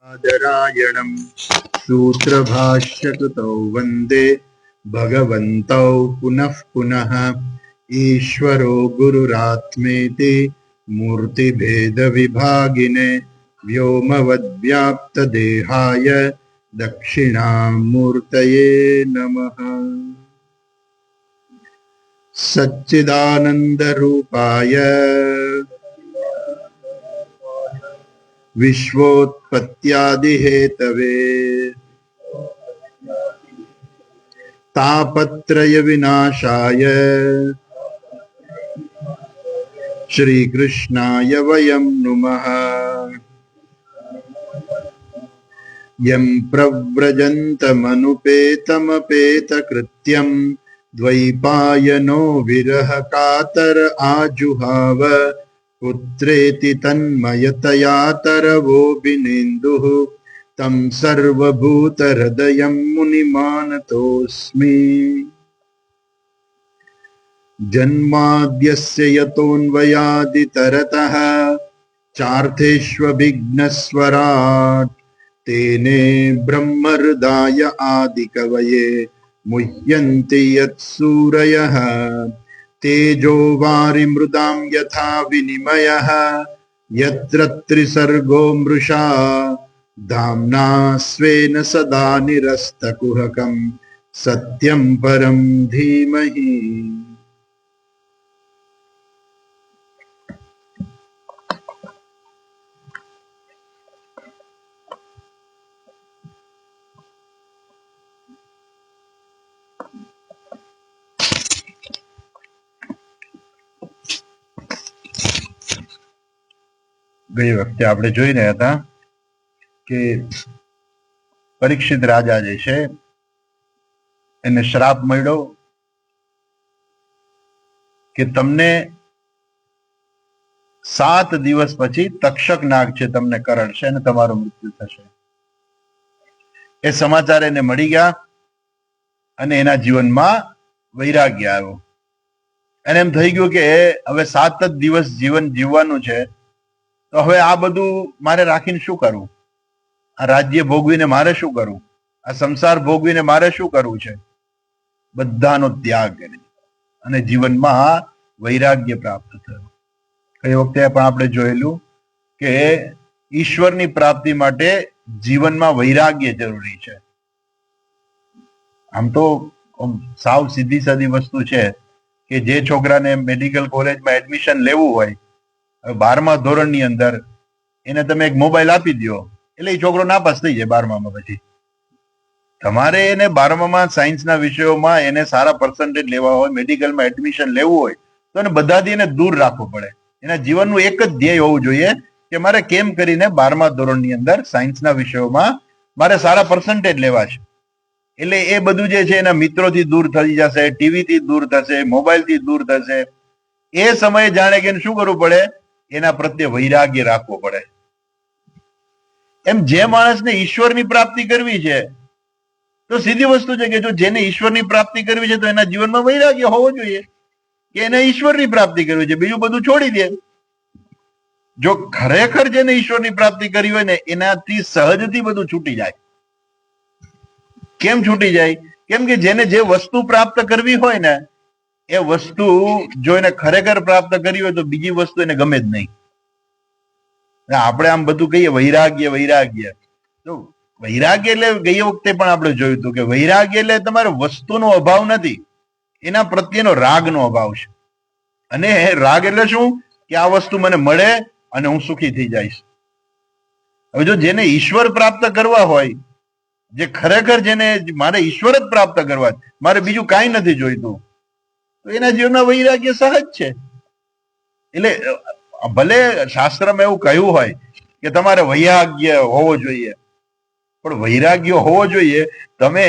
बादरायणं सूत्रभाष्यकृतौ वन्दे भगवन्तौ पुनः पुनः। ईश्वरो गुरुरात्मेति मूर्तिभेदविभागिने व्योमवद्व्याप्तदेहाय दक्षिणामूर्तये नमः। सच्चिदानन्दरूपाय विश्वोत्पत्त्यादिहेतवे तापत्रय विनाशाय श्रीकृष्णाय वयं नुमः। यं प्रव्रजन्तमनुपेतमपेतकृत्यं द्वैपायनो विरह कातर आजुहाव पुत्रेति तन्मयतया तरवोऽभिनेन्दुः तं सर्वभूतहृदयं मुनिमानतोऽस्मि। जन्माद्यस्य यतोऽन्वयादितरतः चार्थेष्वभिघ्नस्वराट् तेने ब्रह्महृदाय आदिकवये मुह्यन्ति यत्सूरयः। तेजो वारिमृदां यथा विनिमयः यत्र त्रिसर्गो मृषा धाम्ना स्वेन सदा निरस्तकुहकं सत्यं परं धीमहि। ગઈ વખતે આપણે જોઈ રહ્યા હતા કે પરીક્ષિત રાજા જે છે એને શ્રાપ મળ્યો કે તમને 7 દિવસ પછી તક્ષક નાગ છે તમને કરડશે અને તમારું મૃત્યુ થશે. એ સમાચાર એને મળી ગયા અને એના જીવનમાં વૈરાગ્ય આવ્યો. એને એમ થઈ ગયું કે હવે 7 જ દિવસ જીવન જીવવાનું છે, તો હવે આ બધું મારે રાખીને શું કરવું? આ રાજ્ય ભોગવીને મારે શું કરવું? આ સંસાર ભોગવીને મારે શું કરવું છે? બધાનો ત્યાગ કરી અને જીવનમાં વૈરાગ્ય પ્રાપ્ત થયો. કઈ વખતે પણ આપણે જોયેલું કે ઈશ્વરની પ્રાપ્તિ માટે જીવનમાં વૈરાગ્ય જરૂરી છે. આમ તો સાવ સીધી સાદી વસ્તુ છે કે જે છોકરાને મેડિકલ કોલેજમાં એડમિશન લેવું હોય, 12મા ધોરણની અંદર એને તમે એક મોબાઈલ આપી દો એટલે એ છોકરો નાપાસ થઈ જાય 12મામાં. પછી તમારે એને 12મામાં સાયન્સના વિષયોમાં એને સારા પર્સન્ટેજ લેવા હોય, મેડિકલમાં એડમિશન લેવું હોય તો એને બધાથી એને દૂર રાખવું પડે. એના જીવનનું એક જ ધ્યેય હોવું જોઈએ કે મારે કેમ કરીને 12મા ધોરણની અંદર સાયન્સના વિષયોમાં મારે સારા પર્સન્ટેજ લેવા છે. એટલે એ બધું જે છે એના મિત્રોથી દૂર થઈ જશે, ટીવીથી દૂર થશે, મોબાઈલથી દૂર થશે. એ સમયે જાણે કે શું કરવું પડે? એના પ્રત્યે વૈરાગ્ય રાખવો પડે. એમ જે માણસને ઈશ્વરની પ્રાપ્તિ કરવી છે તો સીધી વસ્તુ છે કે જો જેને ઈશ્વરની પ્રાપ્તિ કરવી છે તો એના જીવનમાં વૈરાગ્ય હોવો જોઈએ કે એને ઈશ્વરની પ્રાપ્તિ કરવી છે, બીજું બધું છોડી દે. જો ખરેખર જેને ઈશ્વરની પ્રાપ્તિ કરી હોય ને એનાથી સહજથી બધું છૂટી જાય. કેમ છૂટી જાય? કેમ કે જેને જે વસ્તુ પ્રાપ્ત કરવી હોય ને એ વસ્તુ જો એને ખરેખર પ્રાપ્ત કરી હોય તો બીજી વસ્તુ એને ગમે જ નહીં. આપણે આમ બધું કહીએ વૈરાગ્ય વૈરાગ્ય, તો વૈરાગ્ય એટલે ગઈ વખતે પણ આપણે જોયું હતું કે વૈરાગ્ય એટલે તમારે વસ્તુનો અભાવ નથી, એના પ્રત્યેનો રાગનો અભાવ છે. અને રાગ એટલે શું? કે આ વસ્તુ મને મળે અને હું સુખી થઈ જઈશ. હવે જો જેને ઈશ્વર પ્રાપ્ત કરવા હોય, જે ખરેખર જેને મારે ઈશ્વર જ પ્રાપ્ત કરવા, મારે બીજું કાંઈ નથી જોઈતું, તો એના જીવનમાં વૈરાગ્ય સહજ છે. એટલે ભલે શાસ્ત્રમાં એવું કહ્યું હોય કે તમારે વૈરાગ્ય હોવો જોઈએ, પણ વૈરાગ્ય હોવો જોઈએ તમે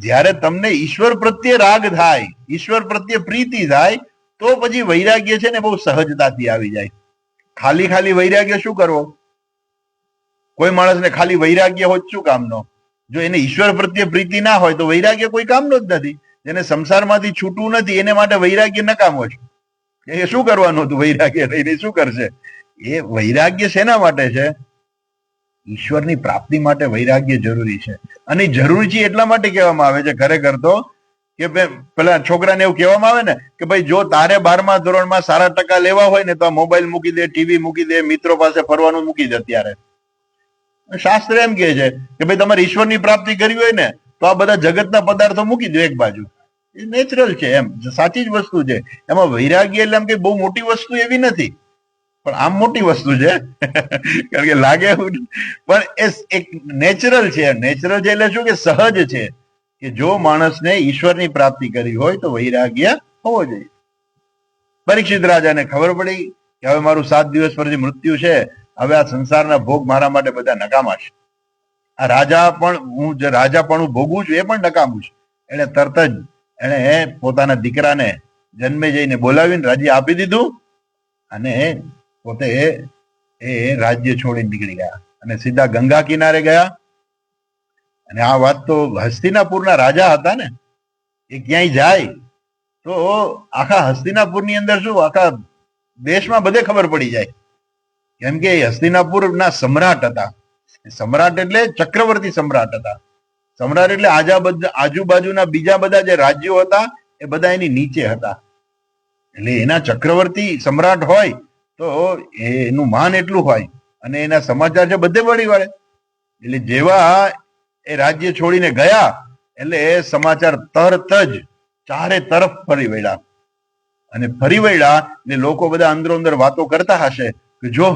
જ્યારે તમને ઈશ્વર પ્રત્યે રાગ થાય, ઈશ્વર પ્રત્યે પ્રીતિ થાય, તો પછી વૈરાગ્ય છે ને બહુ સહજતાથી આવી જાય. ખાલી ખાલી વૈરાગ્ય શું કરવો? કોઈ માણસને ખાલી વૈરાગ્ય હોય શું કામનો? જો એને ઈશ્વર પ્રત્યે પ્રીતિ ના હોય તો વૈરાગ્ય કોઈ કામનો જ નથી. જેને સંસારમાંથી છૂટવું નથી એને માટે વૈરાગ્ય નકામો છે. એ શું કરવાનું હતું? વૈરાગ્ય લઈને શું કરશે? એ વૈરાગ્ય શેના માટે છે? ઈશ્વરની પ્રાપ્તિ માટે વૈરાગ્ય જરૂરી છે. અને જરૂરી છે એટલા માટે કહેવામાં આવે છે ખરેખર તો કે પેલા છોકરાને એવું કહેવામાં આવે ને કે ભાઈ જો તારે 12મા ધોરણમાં સારા ટકા લેવા હોય ને તો આ મોબાઈલ મૂકી દે, ટીવી મૂકી દે, મિત્રો પાસે ફરવાનું મૂકી દે. અત્યારે શાસ્ત્ર એમ કહે છે કે ભાઈ તમારે ઈશ્વરની પ્રાપ્તિ કરવી હોય ને તો આ બધા જગતના પદાર્થો મૂકી દો એક બાજુ. એ નેચરલ છે, એમ સાચી જ વસ્તુ છે. એમાં વૈરાગ્ય એટલે એમ કે બહુ મોટી વસ્તુ એવી નથી, પણ આમ મોટી વસ્તુ છે કારણ કે લાગે એવું, પણ એ એક નેચરલ છે. નેચરલ છે એટલે શું કે સહજ છે કે જો માણસને ઈશ્વરની પ્રાપ્તિ કરવી હોય તો વૈરાગ્ય હોવો જોઈએ. પરીક્ષિત રાજાને ખબર પડી કે હવે મારું 7 દિવસ પછી મૃત્યુ છે, હવે આ સંસારના ભોગ મારા માટે બધા નકામા છે. આ રાજા પણ હું જે રાજા પણ ભોગવું છું એ પણ નકામું છે. એને તરત જ એને પોતાના દીકરાને જન્મે જઈને બોલાવીને રાજ્ય આપી દીધું અને પોતે એ રાજ્ય છોડીને નીકળી ગયા અને સીધા ગંગા કિનારે ગયા. અને આ વાત તો હસ્તિનાપુરના રાજા હતા ને, એ ક્યાંય જાય તો આખા હસ્તિનાપુરની અંદર શું આખા દેશમાં બધે ખબર પડી જાય, કેમ કે હસ્તિનાપુરના સમ્રાટ હતા. સમ્રાટ એટલે ચક્રવર્તી સમ્રાટ હતા. સમ્રાટ એટલે આજુબાજુના બીજા બધા જે રાજ્યો હતા એ બધા એની નીચે હતા. એટલે એના ચક્રવર્તી સમ્રાટ હોય તો એનું માન એટલું હોય અને એના સમાચાર છે બધે પડી વળે. એટલે જેવા એ રાજ્ય છોડીને ગયા એટલે એ સમાચાર તરત જ ચારે તરફ ફરી વળ્યા. અને ફરી વળ્યા એટલે લોકો બધા અંદરો અંદર વાતો કરતા હશે કે જો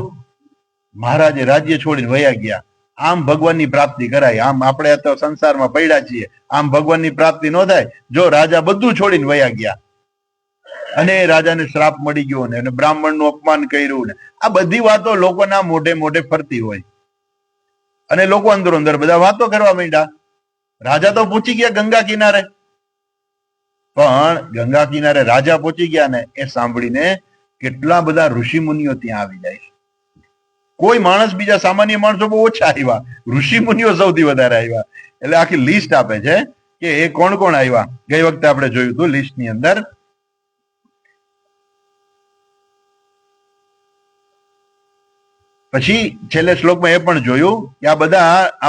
મહારાજે રાજ્ય છોડીને વયા ગયા, આમ ભગવાનની પ્રાપ્તિ કરાય, આમ આપણે તો સંસારમાં પડ્યા છીએ, આમ ભગવાનની પ્રાપ્તિ ન થાય. જો રાજા બધું છોડીને વયા ગયા અને રાજાને શ્રાપ મળી ગયો ને બ્રાહ્મણનું અપમાન કર્યું ને આ બધી વાતો લોકોના મોઢે મોઢે ફરતી હોય અને લોકો અંદરો અંદર બધા વાતો કરવા માંડ્યા. રાજા તો પહોંચી ગયા ગંગા કિનારે, પણ ગંગા કિનારે રાજા પહોંચી ગયા ને એ સાંભળીને કેટલા બધા ઋષિ મુનિઓ ત્યાં આવી જાય છે. કોઈ માણસ બીજા સામાન્ય માણસો બહુ ઓછા આવ્યા, ઋષિ મુનિઓ સૌથી વધારે આવ્યા. એટલે આખી લિસ્ટ આપે છે કે એ કોણ કોણ આવ્યા. ગઈ વખતે આપણે જોયું હતું લિસ્ટની અંદર. પછી છેલ્લે શ્લોકમાં એ પણ જોયું કે આ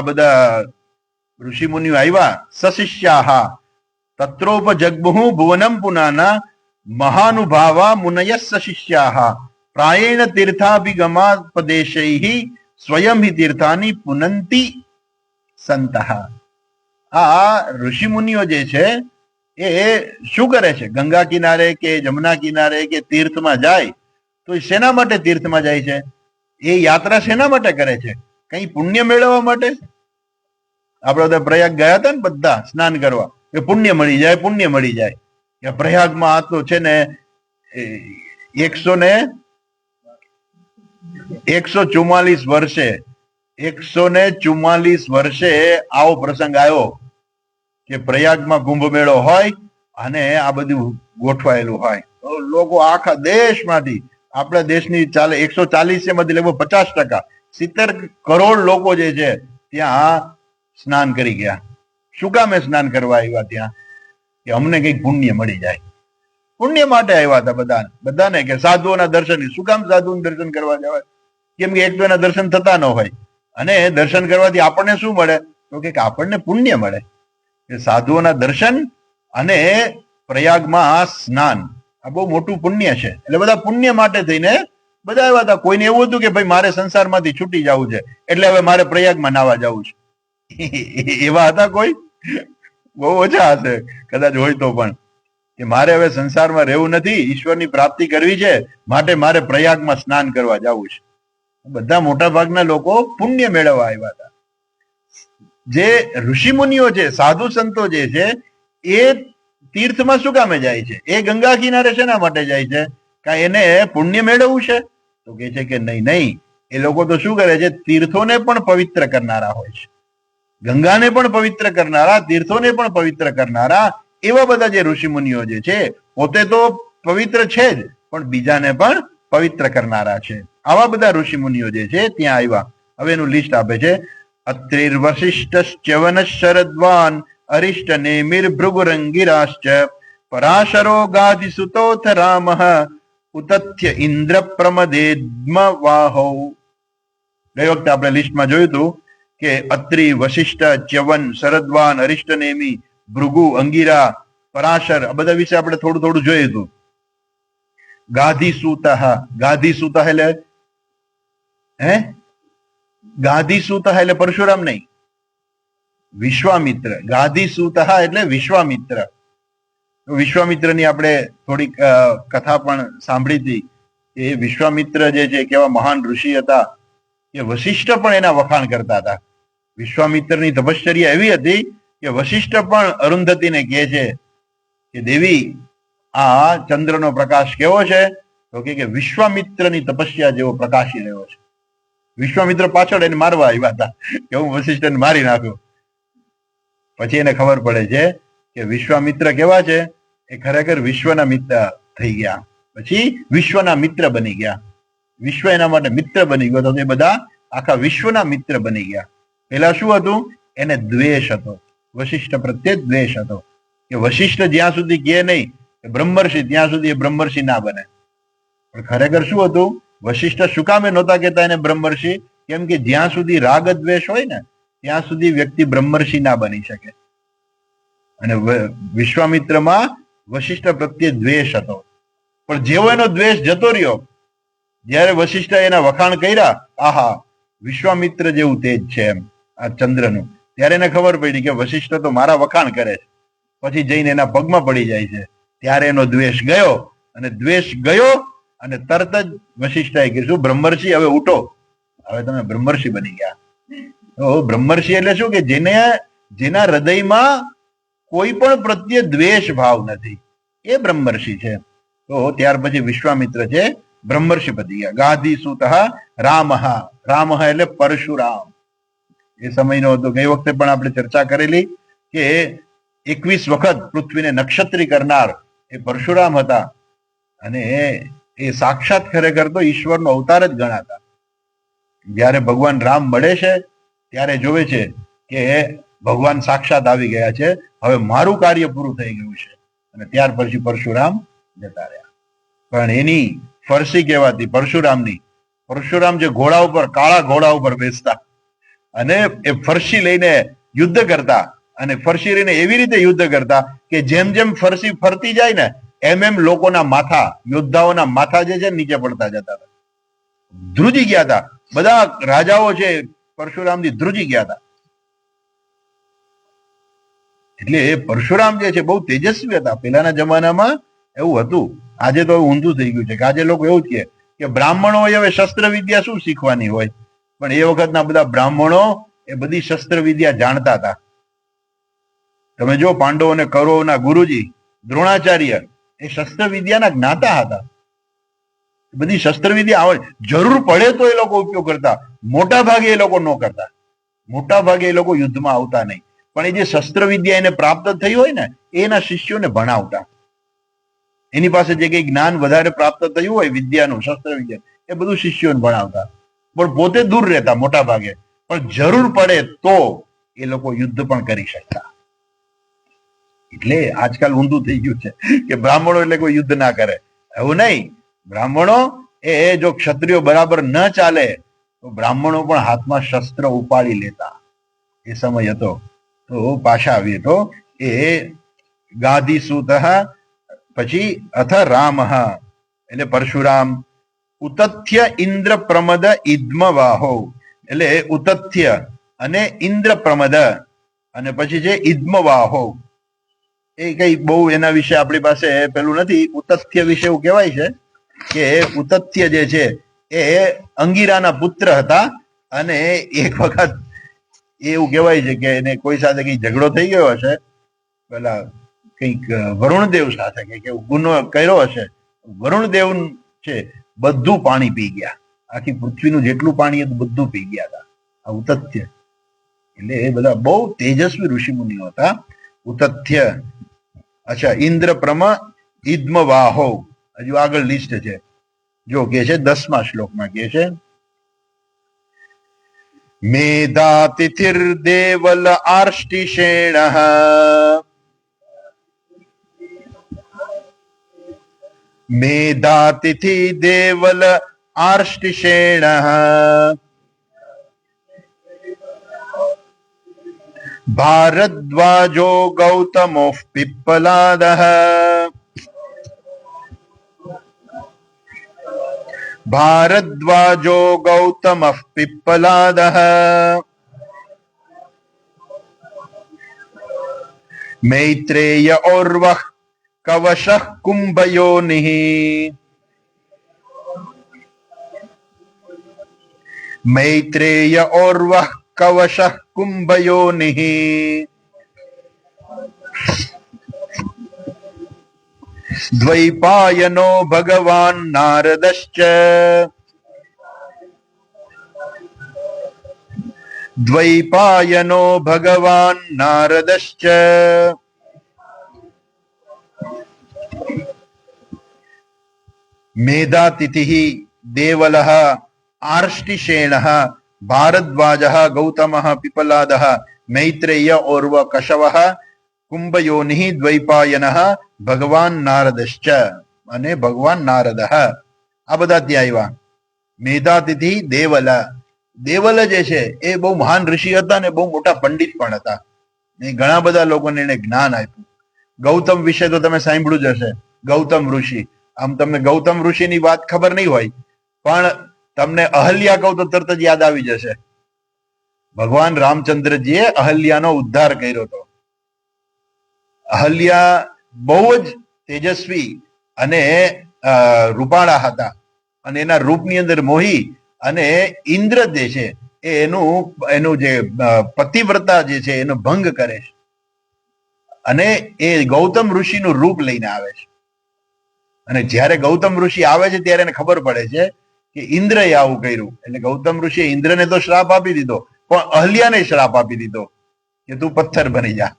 બધા ઋષિ મુનિઓ આવ્યા. સશિષ્યાહા તત્રોપજગ્મુઃ ભુવનમ પુનાના મહાનુભાવા મુનયસ્સ શિષ્યાહા પ્રાયેણ તીર્થાભિગમાપદેશૈઃ સ્વયં હિ તીર્થાની પુનંતિ સંતઃ. આ ઋષિ મુનિઓ જે છે એ શું કરે છે? ગંગા કિનારે કે જમના કિનારે કે તીર્થમાં જાય તો એ શેના માટે તીર્થમાં જાય છે? એ યાત્રા શેના માટે કરે છે? કઈ પુણ્ય મેળવવા માટે? આપણે બધા પ્રયાગ ગયા હતા ને બધા સ્નાન કરવા, કે પુણ્ય મળી જાય, પુણ્ય મળી જાય. કે પ્રયાગમાં આ તો છે ને 144 વર્ષે આવો પ્રસંગ આવ્યો કે પ્રયાગમાં કુંભ મેળો હોય અને આ બધું ગોઠવાયેલું હોય. તો લોકો આખા દેશમાંથી, આપણા દેશની 140 માંથી લગભગ 50%, 70 કરોડ લોકો જે છે ત્યાં સ્નાન કરી ગયા. શું કામે સ્નાન કરવા આવ્યા ત્યાં? કે અમને કઈક પુણ્ય મળી જાય. પુણ્ય માટે આવ્યા હતા બધાને કે સાધુઓના દર્શન. શું કામ સાધુઓના દર્શન કરવા જવાય? કેમ કે એક તો એના દર્શન થતા ન હોય, અને દર્શન કરવાથી આપણને શું મળે? તો કે આપણને પુણ્ય મળે. સાધુઓના દર્શન અને પ્રયાગમાં સ્નાન આ બહુ મોટું પુણ્ય છે. એટલે બધા પુણ્ય માટે થઈને બધા આવ્યા હતા. કોઈને એવું હતું કે ભાઈ મારે સંસારમાંથી છૂટી જવું છે એટલે હવે મારે પ્રયાગમાં નાવા જવું છે. એવા હતા કોઈ? બહુ ઓછા હશે કદાચ, હોય તો પણ, કે મારે હવે સંસારમાં રહેવું નથી, ઈશ્વરની પ્રાપ્તિ કરવી છે, માટે મારે પ્રયાગમાં સ્નાન કરવા જવું છે. બધા મોટા ભાગના લોકો પુણ્ય મેળવવા આવ્યા હતા. જે ઋષિ મુનિઓ છે, સાધુ સંતો જે છે, એ તીર્થમાં શું કામે જાય છે? એ ગંગા કિનારે શેના માટે જાય છે? કાંઈ એને પુણ્ય મેળવવું છે? તો કે છે કે નહીં, એ લોકો તો શું કરે છે? તીર્થોને પણ પવિત્ર કરનારા હોય છે. ગંગાને પણ પવિત્ર કરનારા, તીર્થોને પણ પવિત્ર કરનારા એવા બધા જે ઋષિ મુનિઓ જે છે, પોતે તો પવિત્ર છે જ, પણ બીજાને પણ પવિત્ર કરનારા છે. આવા બધા ઋષિ મુનિઓ જે છે ત્યાં આવ્યા. હવે એનું લિસ્ટ આપે છે. અત્રિર વશિષ્ઠશ્ચવન શરદ્વાન અરિષ્ટ નેમિર ભૃગુરંગિરાશ્ચ પરાશરો ગાધિ સુતોથ રામઃ ઉતથ્ય ઇન્દ્ર પ્રમદેદ્મ વાહૌ. ગઈ વખતે આપણે લિસ્ટમાં જોયું હતું કે અત્રિ, વશિષ્ઠ, ચ્યવન, શરદ્વાન, અરિષ્ટનેમી, ભૃગુ, અંગીરા, પરાશર, આ બધા વિશે આપણે થોડું થોડું જોયું હતું. ગાધિસૂત, ગાધિસૂત એટલે ગાધિસૂત એટલે પરશુરામ નહીં, વિશ્વામિત્ર. ગાધિસૂત એટલે વિશ્વામિત્ર. વિશ્વામિત્રની આપણે થોડીક કથા પણ સાંભળી હતી. એ વિશ્વામિત્ર જે છે કેવા મહાન ઋષિ હતા કે વશિષ્ઠ પણ એના વખાણ કરતા હતા. વિશ્વામિત્રની તપશ્ચર્યા એવી હતી કે વશિષ્ઠ પણ અરુંધતીને કહે છે કે દેવી આ ચંદ્રનો પ્રકાશ કેવો છે? તો કે વિશ્વામિત્રની તપસ્યા જેવો પ્રકાશી રહ્યો છે. વિશ્વામિત્ર પાછળ એને મારવા આવ્યા હતા કે હું વશિષ્ઠને મારી નાખ્યો. પછી એને ખબર પડે છે કે વિશ્વામિત્ર કેવા છે, એ ખરેખર વિશ્વના મિત્ર થઈ ગયા. પછી વિશ્વના મિત્ર બની ગયા. વિશ્વ એના માટે મિત્ર બની ગયો તો એ બધા આખા વિશ્વના મિત્ર બની ગયા. પેલા શું હતું? એને દ્વેષ હતો, વશિષ્ઠ પ્રત્યે દ્વેષ હતો કે વશિષ્ઠ જ્યાં સુધી કહે નહીં કે બ્રહ્મર્ષિ, ત્યાં સુધી એ બ્રહ્મર્ષિ ના બને. પણ ખરેખર શું હતું? વશિષ્ઠ શું કામે નહોતા કહેતા એને બ્રહ્મર્ષિ? કેમ કે જ્યાં સુધી રાગ દ્વેષ હોય ને ત્યાં સુધી વ્યક્તિ બ્રહ્મર્ષિ ના બની શકે. અને વિશ્વામિત્રમાં વશિષ્ઠ પ્રત્યે દ્વેષ હતો. પણ જેવો એનો દ્વેષ જતો રહ્યો, જયારે વશિષ્ઠ એના વખાણ કર્યા, આહા વિશ્વામિત્ર જેવું તેજ છે એમ આ ચંદ્રનું, ત્યારે એને ખબર પડી કે વશિષ્ઠ તો મારા વખાણ કરે છે. પછી જઈને એના પગમાં પડી જાય છે. ત્યારે એનો દ્વેષ ગયો, અને દ્વેષ ગયો અને તરત જ વશિષ્ઠએ કીધું બ્રહ્મર્ષિ હવે ઉઠો, હવે તમે બ્રહ્મર્ષિ બની ગયા. તો બ્રહ્મર્ષિ એટલે શું? કે જેના હૃદયમાં કોઈ પણ પ્રત્યે દ્વેષ ભાવ નથી, એ બ્રહ્મર્ષિ છે. તો ત્યાર પછી વિશ્વામિત્ર છે બ્રહ્મર્ષિ બની ગયા. ગાધિસૂત રામ, રામ એટલે પરશુરામ. એ સમયનો હતો. ગઈ વખતે પણ આપણે ચર્ચા કરેલી કે 21 વખત પૃથ્વીને નક્ષત્રી કરનાર એ પરશુરામ હતા. અને એ સાક્ષાત ખરેખર તો ઈશ્વરનો અવતાર જ ગણાતા. જયારે ભગવાન રામ મળે છે ત્યારે જોવે છે કે ભગવાન સાક્ષાત આવી ગયા છે, હવે મારું કાર્ય પૂરું થઈ ગયું છે. અને ત્યાર પછી પરશુરામ જતા રહ્યા. પણ એની ફરસી કહેવાતી પરશુરામની, પરશુરામ જે ઘોડા ઉપર, કાળા ઘોડા ઉપર બેસતા અને એ ફરસી લઈને યુદ્ધ કરતા, અને ફરસી લઈને એવી રીતે યુદ્ધ કરતા કે જેમ જેમ ફરસી ફરતી જાય ને એમ એમ લોકોના માથા, યોદ્ધાઓના માથા જે છે નીચે પડતા જતા હતા. ધ્રુજી ગયા હતા બધા રાજાઓ છે, પરશુરામથી ધ્રુજી ગયા હતા. એટલે એ પરશુરામ જે છે બહુ તેજસ્વી હતા. પેલાના જમાનામાં એવું હતું. આજે તો ઊંધું થઈ ગયું છે કે આજે લોકો એવું જ કે બ્રાહ્મણો હવે શસ્ત્ર વિદ્યા શું શીખવાની હોય. પણ એ વખતના બધા બ્રાહ્મણો એ બધી શસ્ત્ર વિદ્યા જાણતા હતા. તમે જો પાંડવો અને કૌરવના ગુરુજી દ્રોણાચાર્ય એ શસ્ત્ર વિદ્યાના જ્ઞાતા હતા. બધી શસ્ત્ર વિદ્યા આવડે, જરૂર પડે તો એ લોકો ઉપયોગ કરતા. મોટા ભાગે એ લોકો ન કરતા. મોટા ભાગે એ લોકો યુદ્ધમાં આવતા નહીં. પણ એ જે શસ્ત્ર વિદ્યા એને પ્રાપ્ત થઈ હોય ને એના શિષ્યોને ભણાવતા. એની પાસે જે કઈ જ્ઞાન વધારે પ્રાપ્ત થયું હોય વિદ્યાનું, શસ્ત્ર વિદ્યા, એ બધું શિષ્યોને ભણાવતા. પણ પોતે દૂર રહેતા મોટા ભાગે. પણ જરૂર પડે તો એ લોકો યુદ્ધ પણ કરી શકતા. એટલે આજકાલ ઊંધું થઈ ગયું છે કે બ્રાહ્મણો એટલે કોઈ યુદ્ધ ના કરે. એવું નહીં. બ્રાહ્મણો એ જો ક્ષત્રિયો બરાબર ન ચાલે તો બ્રાહ્મણો પણ હાથમાં શસ્ત્ર ઉપાડી લેતા. એ સમય હતો. તો પાછા આવીએ તો એ ગાધિસૂત, પછી અથ રામ એટલે પરશુરામ. ઉતથ્ય ઇન્દ્ર પ્રમદ ઇદ્મવાહો એટલે ઉતથ્ય અને ઇન્દ્ર પ્રમદ, અને પછી છે ઇદ્મવાહો. એ કઈ બહુ એના વિશે આપણી પાસે પેલું નથી. ઉતથ્ય વિશે એવું કહેવાય છે કે ઉતથ્ય જે છે એ અંગીરાના પુત્ર હતા. અને એક વખત એવું કહેવાય છે કે એને કોઈ સાથે કઈ ઝઘડો થઈ ગયો હશે, પેલા કઈક વરુણદેવ સાથે કઈક ગુનો કર્યો હશે. વરુણદેવ છે બધું પાણી પી ગયા. આખી પૃથ્વીનું જેટલું પાણી હતું બધું પી ગયા હતા આ ઉતથ્ય. એટલે એ બધા બહુ તેજસ્વી ઋષિ મુનિઓ હતા. ઉતથ્ય. અચ્છા, ઇન્દ્ર પ્રમ ઇદ્મવાહો. હજુ આગળ લિસ્ટ છે. જો કે છે 10મા શ્લોકમાં કે છે મેધાતિથિર દેવલ આર્ષ્ટિશેણ મેધાતિથિ દેવલ આર્ષ્ટિશેણ भारद्वाजो गौतमोः पिप्पलादः भारद्वाजो गौतमः पिप्पलादः मैत्रेय और्वः कवशः कुम्भयोनिः मैत्रेय और्वः कवशः कुम्भयोनिः द्वैपायनो भगवान् नारदश्च द्वैपायनो भगवान् नारदश्च मेधातिथिः देवलः आर्ष्टिशेनः भारद्वाजः गौतमः पिपलादः मैत्रेय और्व कशवः कुंभयोनिः द्वैपायनः भगवान नारदश्च અને ભગવાન નારદઃ આ બધા ત્યાં આવ્યા. મેધાતિથિ દેવલ, દેવલ જે છે એ બહુ મહાન ઋષિ હતા ને બહુ મોટા પંડિત પણ હતા. એ ઘણા બધા લોકોને એને જ્ઞાન આપ્યું. ગૌતમ વિશે તો તમે સાંભળ્યું જ હશે, ગૌતમ ઋષિ. આમ તમને ગૌતમ ઋષિની વાત ખબર નહીં હોય, પણ તમને અહલ્યા કહું તો તરત જ યાદ આવી જશે. ભગવાન રામચંદ્રજીએ અહલ્યાનો ઉદ્ધાર કર્યો હતો. અહલ્યા બહુ જ તેજસ્વી અને રૂપાળા હતા, અને એના રૂપની અંદર મોહી, અને ઇન્દ્ર જે છે એ એનું જે પતિવ્રતા જે છે એનો ભંગ કરે છે, અને એ ગૌતમ ઋષિનું રૂપ લઈને આવે છે. અને જ્યારે ગૌતમ ઋષિ આવે છે ત્યારે એને ખબર પડે છે કે ઇન્દ્રએ આવું કર્યું. એટલે ગૌતમ ઋષિએ ઇન્દ્રને તો શ્રાપ આપી દીધો, પણ અહલ્યાને શ્રાપ આપી દીધો કે તું પથ્થર બની જા.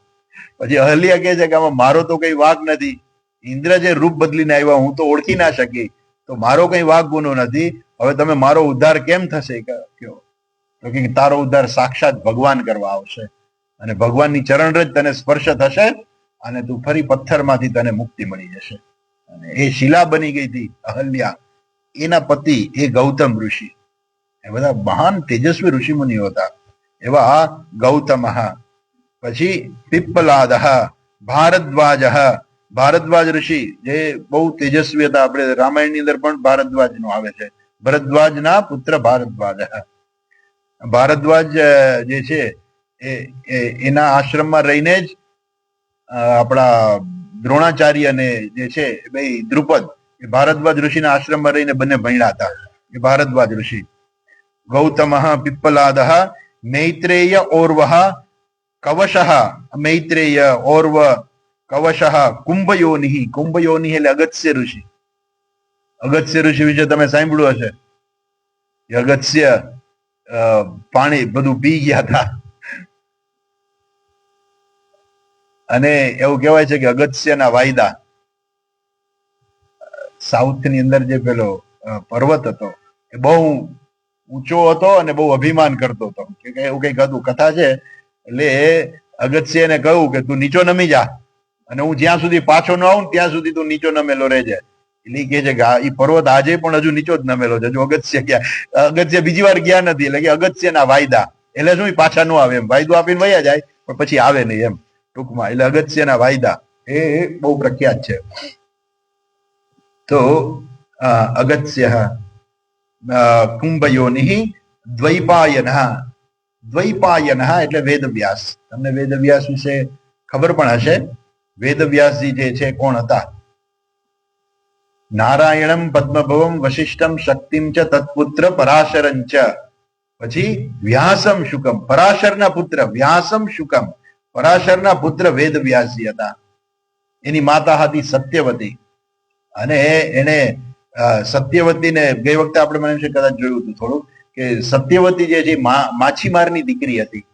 પછી અહલ્યા કહે છે કે આમાં મારો તો કઈ વાંક નથી. ઇન્દ્ર જે રૂપ બદલીને આવ્યા હું તો ઓળખી ના શકી, તો મારો કઈ વાંક ગુનો નથી. હવે તમે મારો ઉદ્ધાર કેમ થશે કયો? તો કે તારો ઉદ્ધાર સાક્ષાત ભગવાન કરવા આવશે, અને ભગવાનની ચરણ રજ તને સ્પર્શ થશે, અને તું ફરી પથ્થરમાંથી તને મુક્તિ મળી જશે. અને એ શિલા બની ગઈ હતી અહલ્યા. એના પતિ એ ગૌતમ ઋષિ. એ બધા મહાન તેજસ્વી ઋષિ મુનિઓ હતા. એવા ગૌતમ, પછી પિપ્પલાદ, ભારદ્વાજ, ભારદ્વાજ ઋષિ જે બહુ તેજસ્વી હતા. આપણે રામાયણની અંદર પણ ભારદ્વાજ નું આવે છે. ભરદ્વાજના પુત્ર ભારદ્વાજ. ભારદ્વાજ જે છે એના આશ્રમમાં રહીને જ આપણા દ્રોણાચાર્યને જે છે ભાઈ દ્રુપદ એ ભારદ્વાજ ઋષિના આશ્રમમાં રહીને બંને ભણ્યા હતા. એ ભારદ્વાજ ઋષિ. ગૌતમ પિપ્પલાદ મૈત્રેય ઓર્વઃ કવશઃ, મૈત્રેય ઓર્વ કવશઃ કુંભયોનિઃ. કુંભયોનિઃ એટલે અગત્ય ઋષિ. અગત્ય ઋષિ વિશે તમે સાંભળ્યું હશે. અગત્ય પાણી બધું પી ગયા હતા, અને એવું કહેવાય છે કે અગત્યના વાયદા. સાઉથ ની અંદર જે પેલો પર્વત હતો એ બહુ ઊંચો હતો અને બહુ અભિમાન કરતો હતો, કે એવું કઈક હતું, કથા છે. એટલે અગત્યને કહ્યું કે તું નીચો નમી જા, અને હું જ્યાં સુધી પાછો ન આવું ત્યાં સુધી તું નીચો નમેલો રહેજે. એટલે કે છે કે એ પર્વત આજે પણ હજુ નીચો જ નમેલો છે. હજુ અગત્ય ગયા, અગત્ય બીજી વાર ગયા નથી. એટલે કે અગત્યના વાયદા એટલે શું, પાછા ન આવે એમ. વાયદો આપીને વયા જાય પણ પછી આવે નહીં એમ ટૂંકમાં. એટલે અગત્યના વાયદા એ બહુ પ્રખ્યાત છે. તો અગત્ય કુંભયોનિઃ દ્વૈપાયનઃ. દ્વૈપાયનઃ એટલે વેદવ્યાસ. તમને વેદવ્યાસ વિશે ખબર પણ હશે. વેદવ્યાસજી જે છે કોણ હતા? નારાયણમ પદ્મભવમ વશિષ્ઠમ શક્તિમ ચ તત્પુત્ર પરાશરં ચ. પછી વ્યાસમ શુકમ, પરાશરના પુત્ર વ્યાસમ શુકમ. પરાશરના પુત્ર વેદવ્યાસજી હતા. એની માતા હતી સત્યવતી, અને એને સત્યવતીને ગઈ વખતે આપણે મને કદાચ જોયું હતું થોડું, કે સત્યવતી જે છે માછીમારની દીકરી હતી.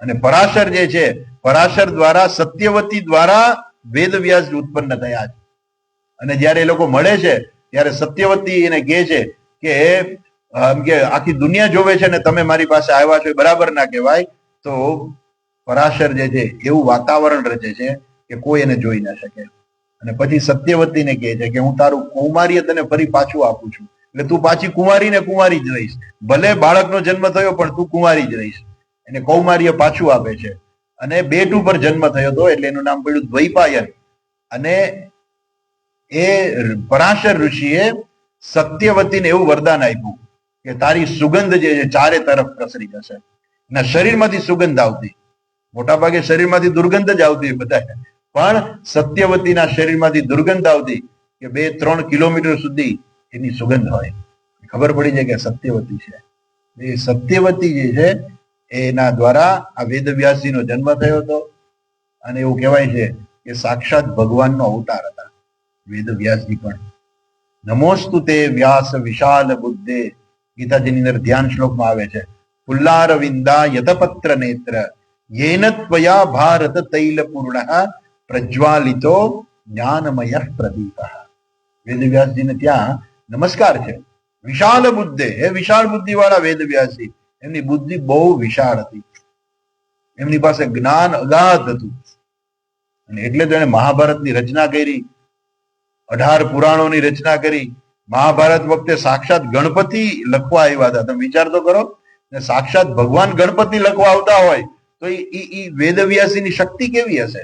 અને પરાશર જે છે, પરાશર દ્વારા સત્યવતી દ્વારા વેદવ્યાસ ઉત્પન્ન થયા છે. અને જયારે એ લોકો મળે છે ત્યારે સત્યવતી એને કહે છે કે આખી દુનિયા જોવે છે ને તમે મારી પાસે આવ્યા છો, એ બરાબર ના કહેવાય. તો પરાશર જે છે એવું વાતાવરણ રચે છે કે કોઈ એને જોઈ ના શકે. અને પછી સત્યવતીને કહે છે કે હું તારું કૌમાર્ય તને ફરી પાછું આપું છું, એટલે તું પાછી કુંવારી ને કુંવારી જ રહીશ. ભલે બાળકનો જન્મ થયો પણ તું કુંવારી જ રહીશ. એને કૌમાર્ય પાછું આપે છે. અને બેટ ઉપર જન્મ થયો હતો એટલે એનું નામ પડ્યું દ્વૈપાયન. અને એ પરાશર ઋષિએ સત્યવતીને એવું વરદાન આપ્યું કે તારી સુગંધ જે છે ચારે તરફ પ્રસરી જશે. એના શરીરમાંથી સુગંધ આવતી, મોટા ભાગે શરીરમાંથી દુર્ગંધ જ આવતી બધા, પણ સત્યવતીના શરીરમાંથી દુર્ગંધ આવતી કે 2-3 કિલોમીટર સુધી એની સુગંધ હોય. ખબર પડી જાય કે સત્યવતી છે. એ સત્યવતી જે છે એના દ્વારા આ વેદવ્યાસજીનો જન્મ થયો હતો. અને એવું કહેવાય છે કે સાક્ષાત ભગવાનનો અવતાર હતા વેદવ્યાસજી પણ. નમોસ્તુ તે વ્યાસ વિશાલ બુદ્ધે, ગીતાજીની અંદર ધ્યાન શ્લોકમાં આવે છે, પુલ્લાર વિંદા યતપત્ર નેત્ર યેન ત્વયા ભારત તૈલ પૂર્ણ પ્રજ્વાલિતો જ્ઞાનમય પ્રદીપ. વેદવ્યાસજીને ત્યાં નમસ્કાર છે. વિશાળ બુદ્ધે, એ વિશાળ બુદ્ધિ વાળા વેદવ્યાસજી, એમની બુદ્ધિ બહુ વિશાળ હતી, એમની પાસે જ્ઞાન અગાધ હતું. અને એટલે તો એને મહાભારતની રચના કરી, 18 પુરાણોની રચના કરી. મહાભારત વખતે સાક્ષાત ગણપતિ લખવા આવ્યા હતા. તમે વિચાર તો કરો, સાક્ષાત ભગવાન ગણપતિ લખવા આવતા હોય તો એ વેદવ્યાસજીની શક્તિ કેવી હશે.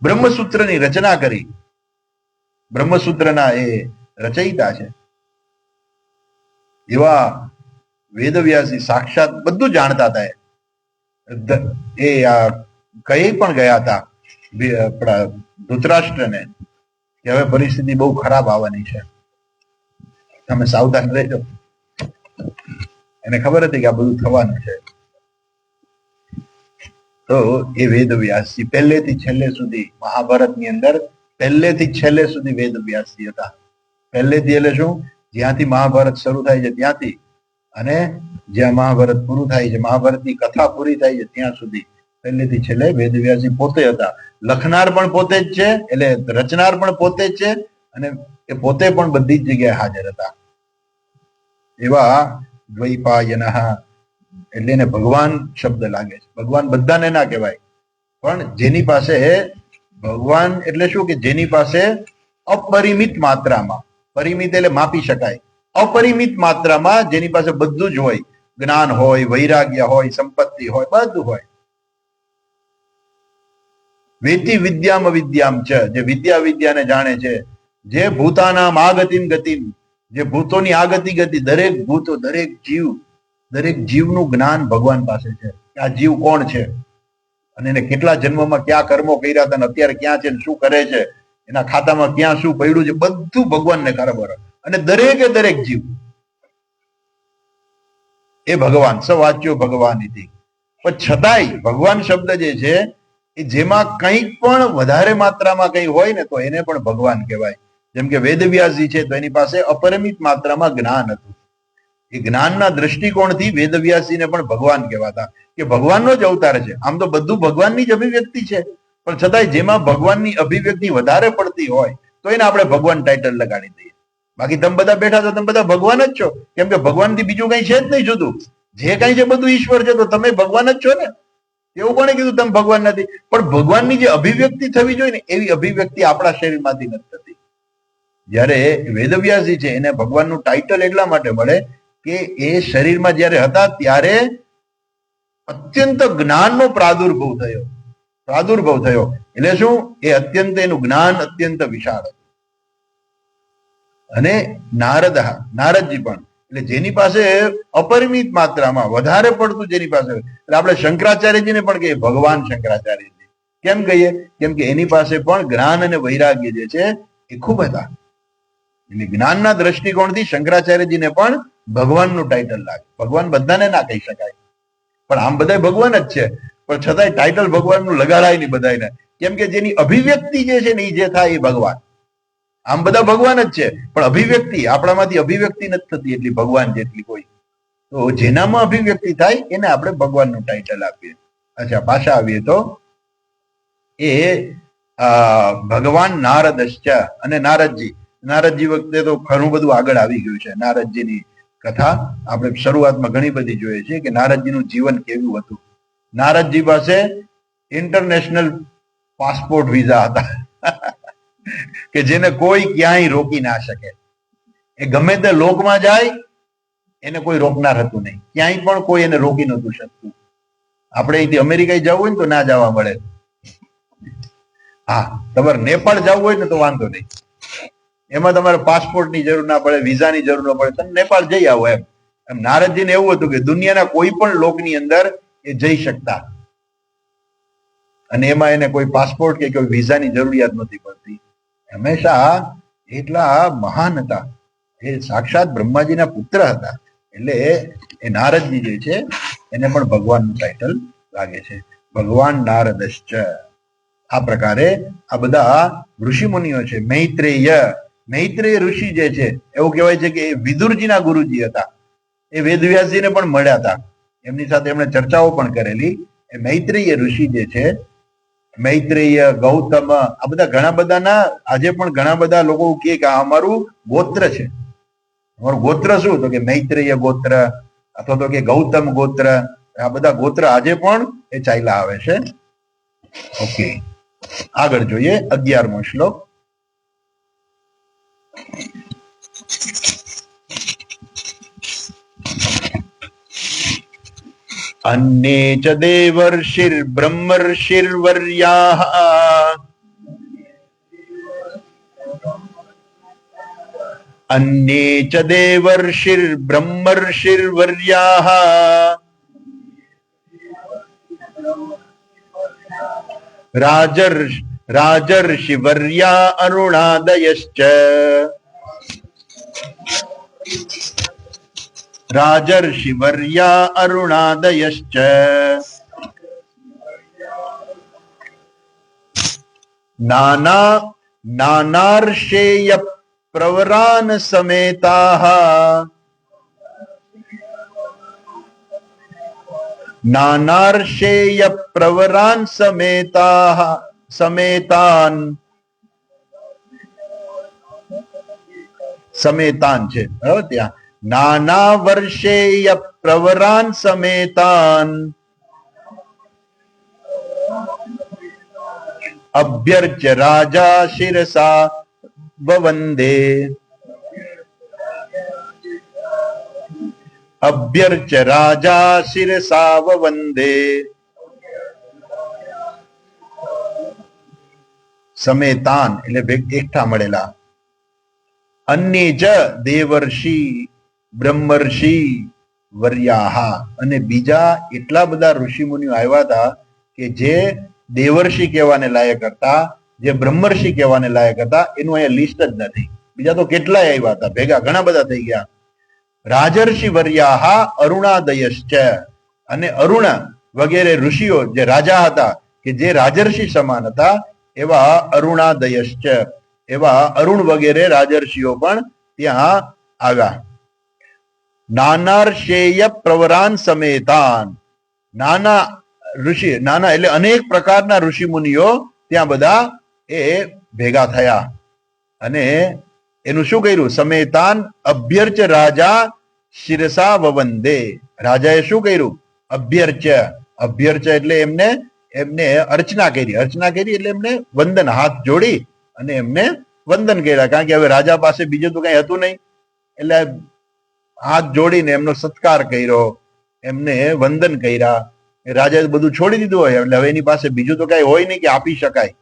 બ્રહ્મસૂત્રની રચના કરી, બ્રહ્મસૂત્રના એ રચયિતા છે. એવા વેદવ્યાસજી સાક્ષાત બધું જાણતા હતા. એ કહી પણ ગયા હતા આપણા ધૃતરાષ્ટ્રને કે હવે પરિસ્થિતિ બહુ ખરાબ આવવાની છે, તમે સાવધાન રહેજો. એને ખબર હતી કે આ બધું થવાનું છે. તો એ વેદવ્યાસજી પહેલેથી છેલ્લે સુધી મહાભારતની અંદર પહેલેથી છેલ્લે સુધી વેદવ્યાસજી હતા. પહેલેથી એટલે શું, જ્યાંથી મહાભારત શરૂ થાય છે ત્યાંથી અને જ્યાં મહાભારત પૂરું થાય છે, મહાભારતની કથા પૂરી થાય છે ત્યાં સુધી પહેલેથી છેલ્લે વેદવ્યાસજી પોતે હતા. લખનાર પણ પોતે જ છે, એટલે રચનાર પણ પોતે જ છે, અને એ પોતે પણ બધી જ જગ્યાએ હાજર હતા. એવા દ્વૈપાયનઃ, એટલે એને ભગવાન શબ્દ લાગે છે. ભગવાન બધાને ના કહેવાય, પણ જેની પાસે ભગવાન એટલે શું કે જેની પાસે અપરિમિત માત્રામાં, પરિમિત એટલે માપી શકાય, અપરિમિત માત્રામાં જેની પાસે બધું જ હોય, જ્ઞાન હોય, વૈરાગ્ય હોય, સંપત્તિ હોય, બધું હોય. વેતિ વિદ્યામ વિદ્યામ છે, જે વિદ્યા વિદ્યાને જાણે છે, જે ભૂતાનામ આગતિમ ગતિમ, જે ભૂતોની આગતિ ગતિ, દરેક ભૂતો, દરેક જીવનું જ્ઞાન ભગવાન પાસે છે. આ જીવ કોણ છે અને એને કેટલા જન્મમાં ક્યાં કર્મો કર્યા હતા, અત્યારે ક્યાં છે, શું કરે છે, એના ખાતામાં ક્યાં શું પડ્યું છે, બધું ભગવાનને ખબર. અને દરેકે દરેક જીવ એ ભગવાન, સવાચ્યો ભગવાન ઇતિ. પણ છતાંય ભગવાન શબ્દ જે છે એ જેમાં કંઈક પણ વધારે માત્રામાં કંઈ હોય ને તો એને પણ ભગવાન કહેવાય. જેમ કે વેદવ્યાસજી છે તો એની પાસે અપરિમિત માત્રામાં જ્ઞાન હતું. એ જ્ઞાનના દ્રષ્ટિકોણથી વેદવ્યાસજીને પણ ભગવાન કહેવાતા, કે ભગવાનનો જ અવતાર છે. આમ તો બધું ભગવાનની જ અભિવ્યક્તિ છે, પણ છતાંય જેમાં ભગવાનની અભિવ્યક્તિ વધારે પડતી હોય તો એને આપણે ભગવાન ટાઇટલ લગાડી દઈએ. બાકી તમે બધા બેઠા છો, તમે બધા ભગવાન જ છો, કેમ કે ભગવાનથી બીજું કઈ છે જ નહીં જુદું. જે કઈ છે બધું ઈશ્વર છે, તો તમે ભગવાન જ છો ને. એવું કોણે કીધું તમે ભગવાન નથી? પણ ભગવાનની જે અભિવ્યક્તિ થવી જોઈએ ને એવી અભિવ્યક્તિ આપણા શરીરમાંથી નથી થતી. જ્યારે વેદવ્યાસજી છે એને ભગવાનનું ટાઇટલ એટલા માટે મળે કે એ શરીરમાં જ્યારે હતા ત્યારે અત્યંત જ્ઞાનનો પ્રાદુર્ભાવ થયો. એટલે શું, એ અત્યંત, એનું જ્ઞાન અત્યંત વિશાળ હતું. અને નારદજી પણ, એટલે જેની પાસે અપરિમિત માત્રામાં વધારે પડતું જેની પાસે, એટલે આપણે શંકરાચાર્યજીને પણ કહીએ ભગવાન શંકરાચાર્યજી. કેમ કહીએ? કેમ કે એની પાસે પણ જ્ઞાન અને વૈરાગ્ય જે છે એ ખૂબ હતા. એટલે જ્ઞાનના દ્રષ્ટિકોણથી શંકરાચાર્યજીને પણ ભગવાનનું ટાઇટલ લાગે. ભગવાન બધાને ના કહી શકાય, પણ આમ બધા ભગવાન જ છે, પણ છતાંય ટાઇટલ ભગવાનનું લગાડાય નહીં બધાને. કેમ કે જેની અભિવ્યક્તિ જે છે ને એ જે થાય એ ભગવાન. આમ બધા ભગવાન જ છે, પણ અભિવ્યક્તિ આપણામાંથી અભિવ્યક્તિ નથી થતી એટલી ભગવાન જેટલી કોઈ. તો જેનામાં અભિવ્યક્તિ થાય એને આપણે ભગવાનનું ટાઇટલ આપીએ. અચ્છા, પાછા આવીએ તો એ ભગવાન નારદશ્ચ, અને નારદજી વખતે તો ઘણું બધું આગળ આવી ગયું છે. નારદજીની કથા આપણે શરૂઆતમાં ઘણી બધી જોઈએ છીએ કે નારદજીનું જીવન કેવું હતું. નારદજી પાસે ઇન્ટરનેશનલ પાસપોર્ટ વિઝા હતા કે જેને કોઈ ક્યાંય રોકી ના શકે. એ ગમે તે લોકમાં જાય એને કોઈ રોકનાર હતું નહીં, ક્યાંય પણ કોઈ એને રોકી નહોતું શકતું. આપણે અહીંથી અમેરિકા જવું હોય ને તો ના જવા મળે. હા, તમારે નેપાળ જવું હોય ને તો વાંધો નહીં, એમાં તમારે પાસપોર્ટની જરૂર ના પડે, વિઝાની જરૂર ના પડે, તમે નેપાળ જઈ આવો એમ. એમ નારદજીને એવું હતું કે દુનિયાના કોઈ પણ લોકની અંદર એ જઈ શકતા, અને એમાં એને કોઈ પાસપોર્ટ કે કોઈ વિઝાની જરૂરિયાત નથી પડતી. હંમેશા એટલા મહાન હતા, એ સાક્ષાત બ્રહ્માજીના પુત્ર હતા. એટલે એ નારદજી જે છે એને પણ ભગવાનનું ટાઇટલ લાગે છે, ભગવાન નારદશ્ચ. આ પ્રકારે આ બધા ઋષિ મુનિઓ છે. મૈત્રેય ઋષિ જે છે એવું કહેવાય છે કે એ વિદુરજીના ગુરુજી હતા. એ વેદવ્યાસજીને પણ મળ્યા હતા, એમની સાથે એમણે ચર્ચાઓ પણ કરેલી. એ મૈત્રેય ઋષિ જે છે, મૈત્રેય, ગૌતમ, આ બધા ઘણા બધાના આજે પણ ઘણા બધા લોકો કહે કે આ અમારું ગોત્ર છે. અમારું ગોત્ર શું? તો કે મૈત્રેય ગોત્ર, અથવા તો કે ગૌતમ ગોત્ર. આ બધા ગોત્ર આજે પણ એ ચાલ્યા આવે છે. ઓકે, આગળ જોઈએ 11મો શ્લોક. अन्ये च देवर्षिर्ब्रह्मर्षिर्वर्याः अन्ये च देवर्षिर्ब्रह्मर्षिर्वर्याः राजर्षिवर्या अरुणादयश्च राजर्षिवर्या अरुणादयश्च नानार्षेय प्रवरान् समेताः नानार्षेय प्रवरान् समेताः समेतान् समेतान છે બરાબર. ત્યાં નાના વર્ષેય પ્રવરાન સમેતાન અભ્યર્ચ્ય રાજા શિરસા વવંદે અભ્યર્ચ્ય રાજા શિરસા વવંદે. સમેતાન એટલે એકઠા મળેલા. અન્ય જ દેવર્ષિ બ્રહ્મર્ષિ વર્યાહા, અને બીજા એટલા બધા ઋષિ મુનિઓ આવ્યા હતા કે જે દેવર્ષિ કહેવાને લાયક હતા, જે બ્રહ્મર્ષિ કહેવાને લાયક હતા. એનું અહીંયા લિસ્ટ જ નથી. બીજા તો કેટલાય આવ્યા હતા, ભેગા ઘણા બધા થઈ ગયા. રાજર્ષિ વર્યાહા અરુણાદયશ્ચ, અને અરુણ વગેરે ઋષિઓ જે રાજા હતા કે જે રાજર્ષિ સમાન હતા એવા અરુણાદયશ્ચ, એવા અરુણ વગેરે રાજર્ષિઓ પણ ત્યાં આવ્યા. નાનાર્ષેય પ્રવરાન સમેતાન, નાના ઋષિ, નાના એટલે અનેક પ્રકારના ઋષિ મુનિઓ ત્યાં બધા એ ભેગા થયા. અને એનું શું કર્યું? સમેતાન અભ્યર્ચ રાજા શિરસા વવંદે. રાજાએ શું કર્યું? અભ્યર્ચ્ય. અભ્યર્ચ્ય એટલે એમને અર્ચના કરી. અર્ચના કરી એટલે એમને વંદન, હાથ જોડી અને એમને વંદન કર્યા. કારણ કે હવે રાજા પાસે બીજું તો કઈ હતું નહીં, એટલે હાથ જોડીને એમનો સત્કાર કર્યો, એમને વંદન કર્યા. રાજાએ બધું છોડી દીધું હોય એટલે હવે એની પાસે બીજું તો કઈ હોય નહીં કે આપી શકાય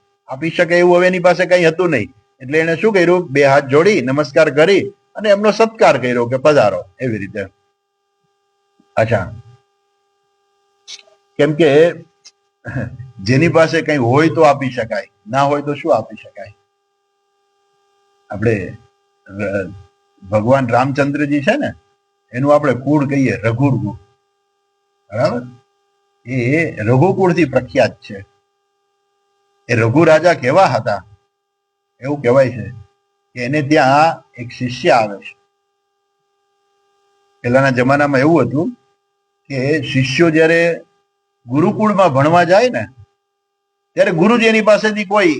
એવું હવે એની પાસે કઈ હતું નહીં. એટલે એને શું કર્યું? બે હાથ જોડી નમસ્કાર કરી અને એમનો સત્કાર કર્યો કે પધારો, એવી રીતે. અચ્છા, કેમ કે જેની પાસે કઈ હોય તો આપી શકાય, ના હોય તો શું આપી શકાય? આપણે ભગવાન રામચંદ્રજી છે ને, એનું આપણે કુળ કહીએ રઘુકુળ, બરાબર? એ રઘુકુળ થી પ્રખ્યાત છે. એ રઘુ રાજા કેવા હતા? એવું કહેવાય છે કે એને ત્યાં એક શિષ્ય આવે છે. પહેલાના જમાનામાં એવું હતું કે શિષ્યો જ્યારે ગુરુકુળમાં ભણવા જાય ને ત્યારે ગુરુજી એની પાસેથી કોઈ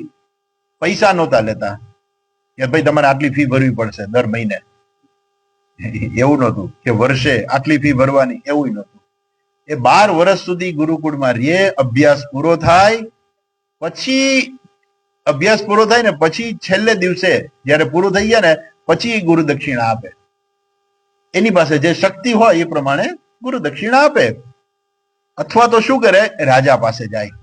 પૈસા નહોતા લેતા કે ભાઈ તમારે આટલી ફી ભરવી પડશે દર મહિને. એવું નહોતું કે વર્ષે આટલી ફી ભરવાની, એવું નહોતું. એ 12 વર્ષ સુધી ગુરુકુળમાં રહીએ, અભ્યાસ પૂરો થાય ને પછી છેલ્લે દિવસે જયારે પૂરું થઈ ગયા ને પછી ગુરુ દક્ષિણા આપે. એની પાસે જે શક્તિ હોય એ પ્રમાણે ગુરુ દક્ષિણા આપે. અથવા તો શું કરે, રાજા પાસે જાય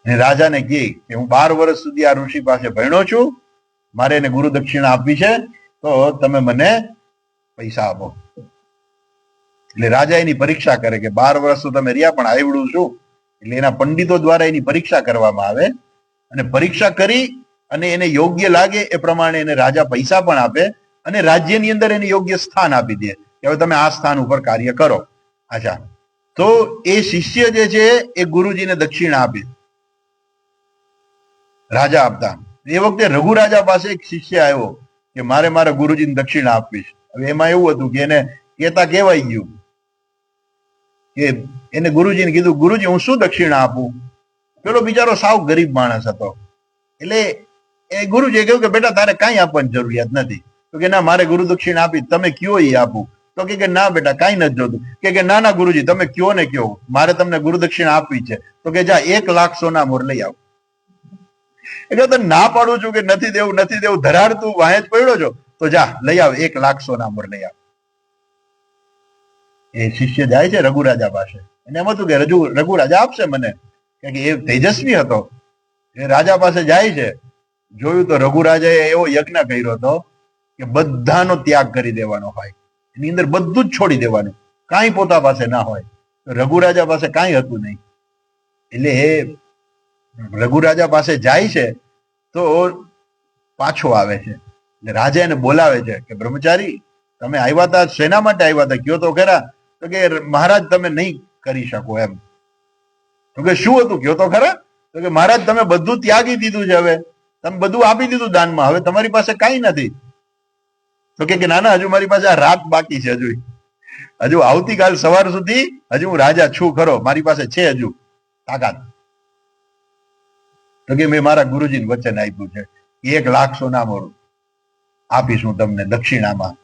અને રાજાને કહે કે હું 12 વર્ષ સુધી આ ઋષિ પાસે ભણ્યો છું, મારે એને ગુરુ દક્ષિણા આપવી છે, તો તમે મને પૈસા આપો. એટલે રાજા એની પરીક્ષા કરે કે 12 વર્ષ તો તમે રહ્યા, પણ આવડું શું? એટલે એના પંડિતો દ્વારા એની પરીક્ષા કરવામાં આવે અને પરીક્ષા કરી અને એને યોગ્ય લાગે એ પ્રમાણે એને રાજા પૈસા પણ આપે અને રાજ્યની અંદર એને યોગ્ય સ્થાન આપી દે કે હવે તમે આ સ્થાન ઉપર કાર્ય કરો. અચ્છા, તો એ શિષ્ય જે છે એ ગુરુજીને દક્ષિણા આપી, રાજા આપતા. એ વખતે રઘુ રાજા પાસે એક શિષ્ય આવ્યો કે મારે મારા ગુરુજીને દક્ષિણા આપવી છે. હવે એમાં એવું હતું કે એને કહેતા કહેવાય ગયું કે એને ગુરુજીને કીધું, ગુરુજી હું શું દક્ષિણા આપું? પેલો બિચારો સાવ ગરીબ માણસ હતો. એટલે એ ગુરુજીએ કહ્યું કે બેટા તારે કાંઈ આપવાની જરૂરિયાત નથી. તો કે ના, મારે ગુરુ દક્ષિણા આપી, તમે કયો એ આપું. તો કે ના બેટા કાંઈ નથી જોતું. કે ના ના ગુરુજી તમે કયો ને કયો, મારે તમને ગુરુ દક્ષિણા આપવી છે. તો કે જા 1 લાખ સોના મોર લઈ આવ. એટલે તો ના પાડું છું કે નથી દેવું, નથી દેવું, ધરાર તું વાંહે જ પડ્યો છો, તો જા લઈ આવ, 1 લાખ સોના મોર લઈ આવ. એ શિષ્ય જાય છે રઘુ રાજા પાસે, અને એમ હતું કે રઘુ રાજા આપશે મને, કે એ તેજસ્વી હતો. એ રાજા પાસે જાય છે, જોયું તો રઘુ રાજાએ એવો યજ્ઞ કર્યો હતો કે બધાનો ત્યાગ કરી દેવાનો હોય, એની અંદર બધું જ છોડી દેવાનું, કાંઈ પોતા પાસે ના હોય. રઘુ રાજા પાસે કાંઈ હતું નહીં. એટલે એ રઘુ રાજા પાસે જાય છે તો પાછો આવે છે. એટલે રાજા એને બોલાવે છે કે બ્રહ્મચારી તમે આવ્યા હતા, શેના માટે આવ્યા હતા, કયો તો ખરા. તો કે મહારાજ તમે નહીં કરી શકો એમ. તો કે શું હતું, કયો તો ખરા. તો કે મહારાજ તમે બધું ત્યાગી દીધું છે, હવે તમે બધું આપી દીધું દાનમાં, હવે તમારી પાસે કાંઈ નથી. તો કે ના ના, હજુ મારી પાસે આ રાત બાકી છે, હજુ આવતીકાલ સવાર સુધી હજુ હું રાજા છું ખરો, મારી પાસે છે હજુ તાકાત. તો કે મેં મારા ગુરુજીને વચન આપ્યું છે 1 લાખ સોના મોર આપીશ હું તમને દક્ષિણામાં.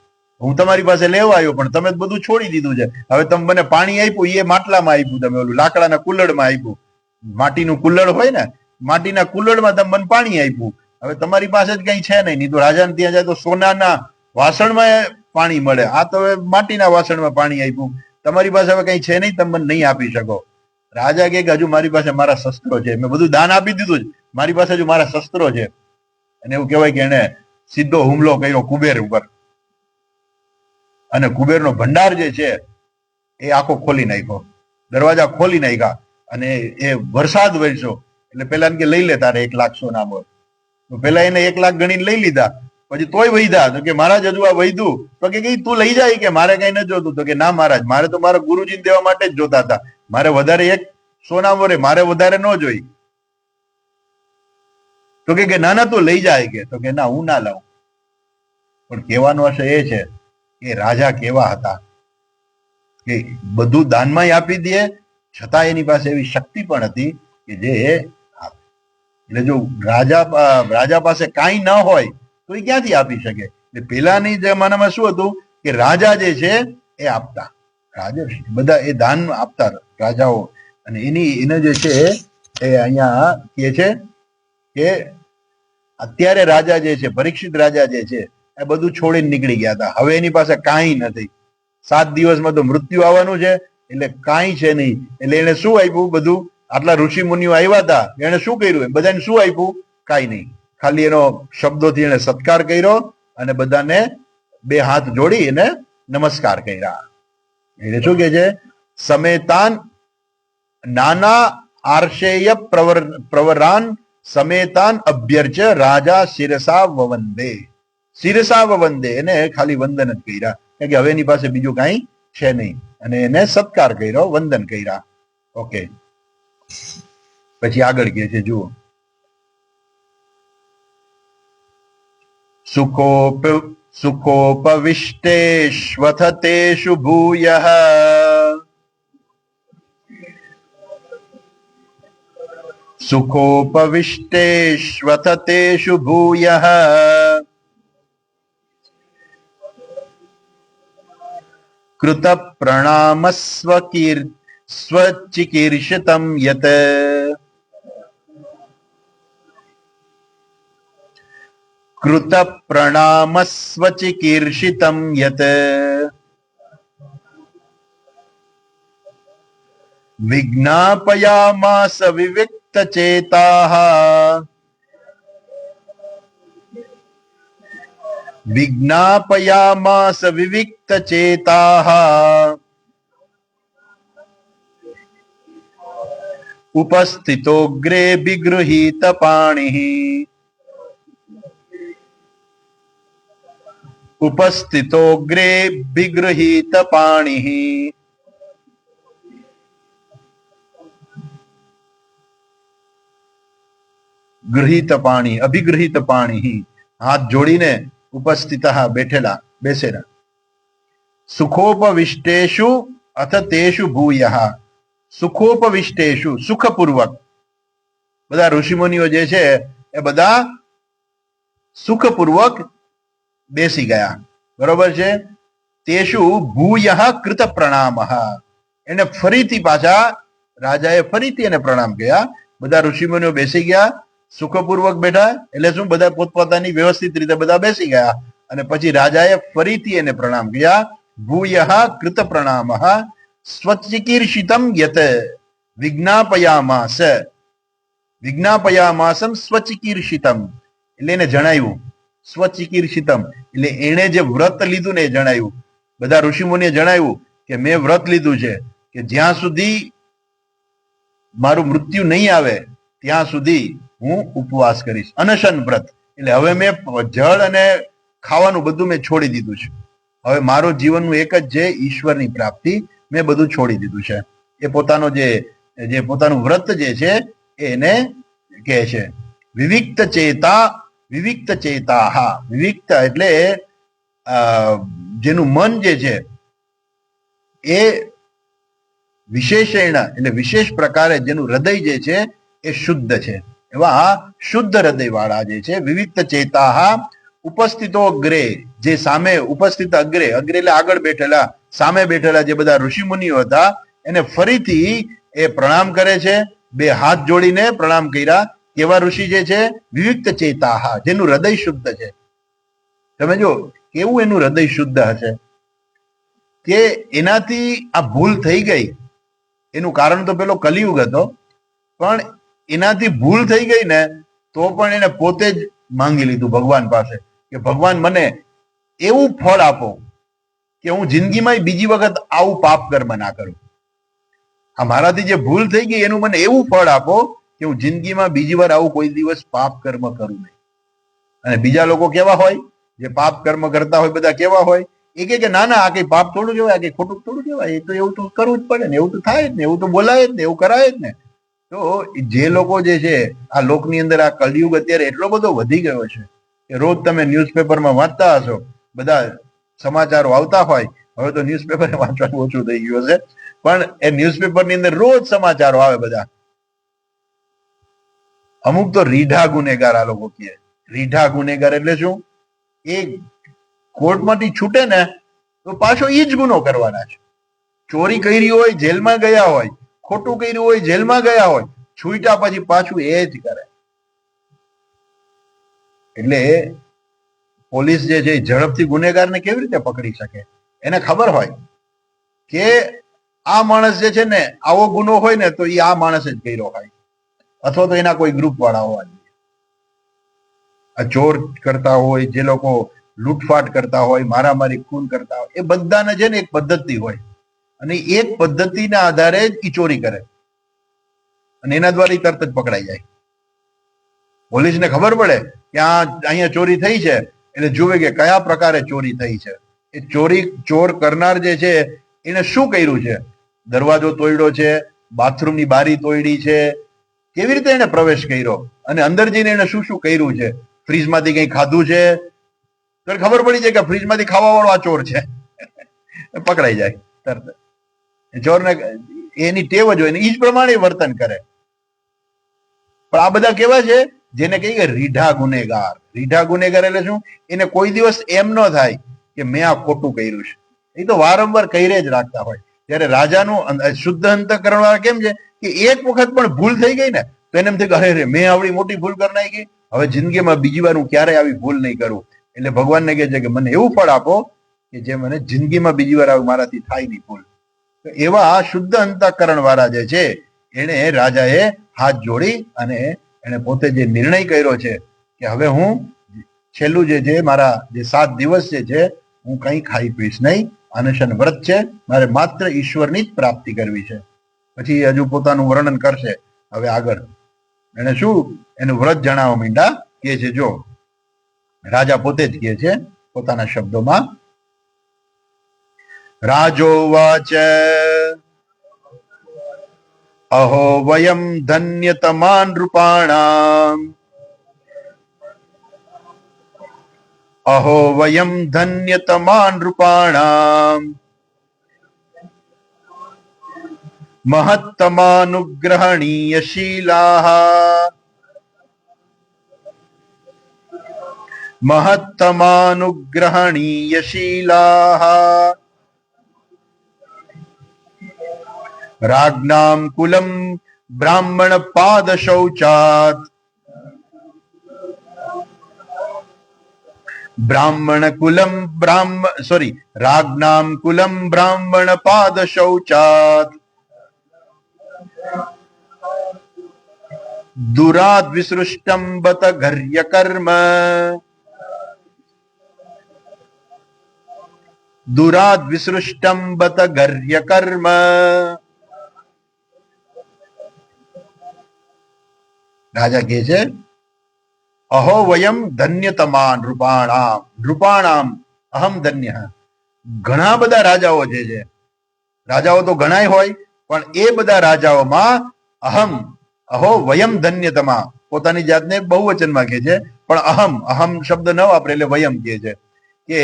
હું તમારી પાસે લેવા આવ્યો, પણ તમે બધું છોડી દીધું છે. હવે તમે મને પાણી આપ્યું, એ માટલામાં આપ્યું, તમે ઓલું લાકડાના કુલ્લડમાં આપ્યું, માટીનું કુલ્લડ હોય ને, માટીના કુલ્લડમાં તમે મને પાણી આપ્યું. હવે તમારી પાસે જ કઈ છે નહીં. તો રાજાને ત્યાં જાય તો સોનાના વાસણમાં પાણી મળે, આ તો હવે માટીના વાસણમાં પાણી આપ્યું, તમારી પાસે હવે કઈ છે નહીં, તમે મને નહીં આપી શકો. રાજા કે હજુ મારી પાસે મારા શસ્ત્રો છે, મેં બધું દાન આપી દીધું છે, મારી પાસે હજુ મારા શસ્ત્રો છે. અને એવું કહેવાય કે એને સીધો હુમલો કર્યો કુબેર ઉપર, અને કુબેરનો ભંડાર જે છે એ આખો ખોલી નાખ્યો, દરવાજા ખોલી નાખ્યા, અને એ વરસાદ વરસ્યો. એટલે પેલા કે લઈ લે તારે 1 લાખ સોના મોર. તો પેલા એને 1 લાખ ગણીને લઈ લીધા, પછી તોય વૈધા. તો કે મહારાજ હજુ આ વૈધું. તો કે તું લઈ જાય, કે મારે કઈ નથી જોતું. તો કે ના મહારાજ, મારે તો મારા ગુરુજીને દેવા માટે જ જોતા હતા, મારે વધારે 1 સોના મોરે મારે વધારે ન જોઈ. તો કે ના ના તું લઈ જાય. કે તો કે ના હું ના લાવું. પણ કહેવાનો આશય એ છે કે રાજા કેવા હતા કે બધું દાનમાં આપી દે, છતાં એની પાસે એવી શક્તિ પણ હતી કે જે એટલે જો રાજા પાસે કાંઈ ન હોય તો એ ક્યાંથી આપી શકે. એટલે પેલાની જમાનામાં શું હતું કે રાજા જે છે એ આપતા, રાજા બધા એ દાન આપતા રાજાઓ. અને એને જે છે એ અહીંયા કહે છે કે અત્યારે રાજા જે છે, પરીક્ષિત રાજા જે છે, એ બધું છોડીને નીકળી ગયા હતા. હવે એની પાસે કાંઈ નથી, 7 દિવસમાં તો મૃત્યુ આવવાનું છે, એટલે કાંઈ છે નહીં. એટલે એને શું આપ્યું, બધું આટલા ઋષિ મુનિઓ આવ્યા હતા, એને શું કર્યું, બધાને શું આપ્યું, કાંઈ નહીં. ખાલી એનો શબ્દોથી એને સત્કાર કર્યો અને બધાને 2 હાથ જોડી એને નમસ્કાર કર્યા. એટલે શું કે છે, સમેતાન નાના આર્ષેય પ્રવરાન સમેતાન અભ્યર્ચ રાજા શિરસા વવંદે. શિરસા વવંદે, એને ખાલી વંદન જ કર્યા, કારણ કે હવે એની પાસે બીજું કાંઈ છે નહીં. અને એને સત્કાર કર્યો, વંદન કર્યા. ઓકે, પછી આગળ કહે છે, જુઓ. સુખોપવિષ્ટેષ્વથ તેષુ ભૂયઃ સુખોપવિષ્ટેષ્વથ તેષુ ભૂયઃ કૃત પ્રણામસ્વ સ્વચિકીર્ષિતમ યત. કૃત પ્રણામસ્વચિકીર્ષિતમ યત. વિજ્ઞાપયામાસ વિવિક્ત ચેતાઃ વિજ્ઞાપયામાસ વિવિક્ત ચેતાઃ ઉપસ્થિતોગ્રે વિગૃહીત પાણીઃ ઉપસ્થિતોગ્રે વિગૃહીત પાણીઃ ગૃહીત પાણી અભિગૃહીત પાણી હાથ જોડીને ઉપસ્થિત બેઠેલા બેસેલા સુખોપવિષ્ટેષુ અથ તેષુ ભૂયઃ સુખોપવિષ્ટેષુ સુખપૂર્વક બધા ઋષિમુનિઓ જે છે એ બધા સુખપૂર્વક બેસી ગયા બરોબર છે તેષુ ભૂયઃ કૃત પ્રણામઃ એને ફરીથી પાછા રાજાએ ફરીથી એને પ્રણામ કર્યા બધા ઋષિમુનિઓ બેસી ગયા સુખપૂર્વક બેઠા એટલે શું બધા પોતપોતાની વ્યવસ્થિત રીતે બધા બેસી ગયા અને પછી રાજાએ ફરીથી એને પ્રણામ કર્યા ભૂયઃ કૃત પ્રણામઃ સ્વચિકીર્ષિતમ યત વિજ્ઞાપયામાસ વિજ્ઞાપયામાસમ સ્વચિકીર્ષિતમ એટલે એને જણાવ્યું સ્વચિકીર્ષિતમ એટલે એને જે વ્રત લીધું ને એ જણાવ્યું બધા ઋષિમુનિએ જણાવ્યું કે મેં વ્રત લીધું છે કે જ્યાં સુધી મારું મૃત્યુ નહીં આવે ત્યાં સુધી હું ઉપવાસ કરીશ અનશન વ્રત એટલે હવે મેં જળ અને ખાવાનું બધું મેં છોડી દીધું છે હવે મારું જીવનનું એક જ છે ઈશ્વરની પ્રાપ્તિ મેં બધું છોડી દીધું છે એ પોતાનો જે પોતાનું વ્રત જે છે એને કહે છે વિવિક્ત ચેતા વિવિક્ત એટલે જેનું મન જે છે એ વિશેષણ એટલે વિશેષ પ્રકારે જેનું હૃદય જે છે એ શુદ્ધ છે એવા શુદ્ધ હૃદય વાળા જે છે વિવિક્ત ચેતા ઉપસ્થિતો અગ્રે જે સામે ઉપસ્થિત અગ્રે એટલે આગળ બેઠેલા સામે બેઠેલા જે બધા ઋષિમુનિઓ હતા એને ફરીથી એ પ્રણામ કરે છે બે હાથ જોડીને પ્રણામ કર્યા કેવા ઋષિ જે છે વિવિક્ત ચેતા જેનું હૃદય શુદ્ધ છે તમે જો કેવું એનું હૃદય શુદ્ધ હશે કે એનાથી આ ભૂલ થઈ ગઈ એનું કારણ તો પેલો કલિયુગ હતો પણ એનાથી ભૂલ થઈ ગઈ ને તો પણ એને પોતે જ માંગી લીધું ભગવાન પાસે કે ભગવાન મને એવું ફળ આપો કે હું જિંદગીમાં બીજી વખત આવું પાપ કર્મ ના કરું આ મારાથી જે ભૂલ થઈ ગઈ એનું મને એવું ફળ આપો કે હું જિંદગીમાં બીજી વાર આવું કોઈ દિવસ પાપ કર્મ કરું નહીં અને બીજા લોકો કેવા હોય જે પાપ કર્મ કરતા હોય બધા કેવા હોય એ કે ના ના આ કઈ પાપ થોડું કહેવાય આ કઈ ખોટું થોડું કહેવાય એ તો એવું તો કરવું જ પડે ને એવું તો થાય જ ને એવું તો બોલાય જ ને એવું કરાય જ ને તો જે લોકો જે છે આ લોકની અંદર આ કલયુગ અત્યારે એટલો બધો વધી ગયો છે કે રોજ તમે ન્યૂઝપેપરમાં વાંચતા હશો બધા સમાચારો આવતા હોય હવે તો ન્યૂઝપેપર વાંચવાનું ઓછું થઈ ગયું છે પણ એ ન્યૂઝપેપરની અંદર રોજ સમાચારો આવે બધા અમુક તો રીઢા ગુનેગાર આ લોકો કહે રીઢા ગુનેગાર એટલે શું એ કોર્ટમાંથી છૂટે ને તો પાછો એ જ ગુનો કરવાના છે ચોરી કરી હોય જેલમાં ગયા હોય ખોટું કર્યું હોય જેલમાં ગયા હોય છૂટ્યા પછી પાછું એ જ કરે એટલે પોલીસ જે છે ઝડપથી ગુનેગારને કેવી રીતે પકડી શકે એને ખબર હોય કે આ માણસ જે છે ને આવો ગુનો હોય ને તો એ આ માણસ જ કર્યો હોય અથવા તો એના કોઈ ગ્રુપ વાળા હોવા જોઈએ આ ચોર કરતા હોય જે લોકો લૂંટફાટ કરતા હોય મારામારી ખૂન કરતા હોય એ બધાને છે ને એક પદ્ધતિ હોય અને એક પદ્ધતિના આધારે જ ઈ ચોરી કરે અને એના દ્વારા તરત જ પકડાઈ જાય પોલીસને ખબર પડે કે અહીંયા ચોરી થઈ છે એટલે જુએ કે કયા પ્રકારે ચોરી થઈ છે એ ચોર કરનાર જે છે એને શું કર્યું છે દરવાજો તોડ્યો છે બાથરૂમની બારી તોડી છે કેવી રીતે એને પ્રવેશ કર્યો અને અંદર જઈને એને શું શું કર્યું છે ફ્રીજમાંથી કંઈ ખાધું છે તો ખબર પડી જાય કે ફ્રીજમાંથી ખાવા વાળો આ ચોર છે પકડાઈ જાય તરત ચોરને એની ટેવ જ હોય ને એ જ પ્રમાણે વર્તન કરે પણ આ બધા કેવા છે જેને કહીએ કે રીઢા ગુનેગાર એટલે શું એને કોઈ દિવસ એમ ન થાય કે મેં આ ખોટું કર્યું છે એ તો વારંવાર કહી જ રાખતા હોય ત્યારે રાજાનું શુદ્ધ અંતઃકરણ વાળા કેમ છે કે એક વખત પણ ભૂલ થઈ ગઈ ને તો એને એમ થાય કે અરે મેં આવડી મોટી ભૂલ કરી નાખી હવે જિંદગીમાં બીજી વાર હું ક્યારેય આવી ભૂલ નહીં કરું એટલે ભગવાનને કહે છે કે મને એવું ફળ આપો કે જે મને જિંદગીમાં બીજી વાર મારાથી થાય નહીં ભૂલ એવા શુદ્ધ અંતઃકરણ વાળા જે છે એને રાજાએ હાથ જોડી અને એને પોતે જે નિર્ણય કર્યો છે કે હવે હું છેલ્લું જે છે મારા જે 7 દિવસ જે છે હું કંઈ ખાઈ પીશ નહીં, અનશન વ્રત છે, મારે માત્ર ઈશ્વરની જ પ્રાપ્તિ કરવી છે. પછી હજુ પોતાનું વર્ણન કરશે હવે આગળ. એને શું એનું વ્રત જણાવવા માંડ્યા કે છે, જો રાજા પોતે જ કહે છે પોતાના શબ્દોમાં, રાજોવાચ અહો વયમ ધન્યતમાન રૂપાણામ અહો વયમ ધન્યતમાન રૂપાણામ મહત્તમાનુગ્રહણીય શીલાઃ મહત્તમાનુગ્રહણીય શીલાઃ રાજ્ઞામ કુલમ બ્રાહ્મણ પાદ શૌચાત રાજ્ઞામ કુલમ બ્રાહ્મણ પાદ શૌચાત દુરાદ વિસૃષ્ટમ બત ઘર્ય કર્મ દુરાદ વિસૃષ્ટમ બત ઘર્ય કર્મ. રાજા કહે છે અહો વયમ ધન્યતમાન નૃપાણામ નૃપાણામ અહમ ધન્ય. ઘણા બધા રાજાઓ જે છે, રાજાઓ તો ઘણાય હોય, પણ એ બધા રાજાઓમાં અહમ અહો વયમ ધન્યતમા પોતાની જાતને બહુવચનમાં કહે છે, પણ અહમ શબ્દ ન વાપરે એટલે વયમ કહે છે કે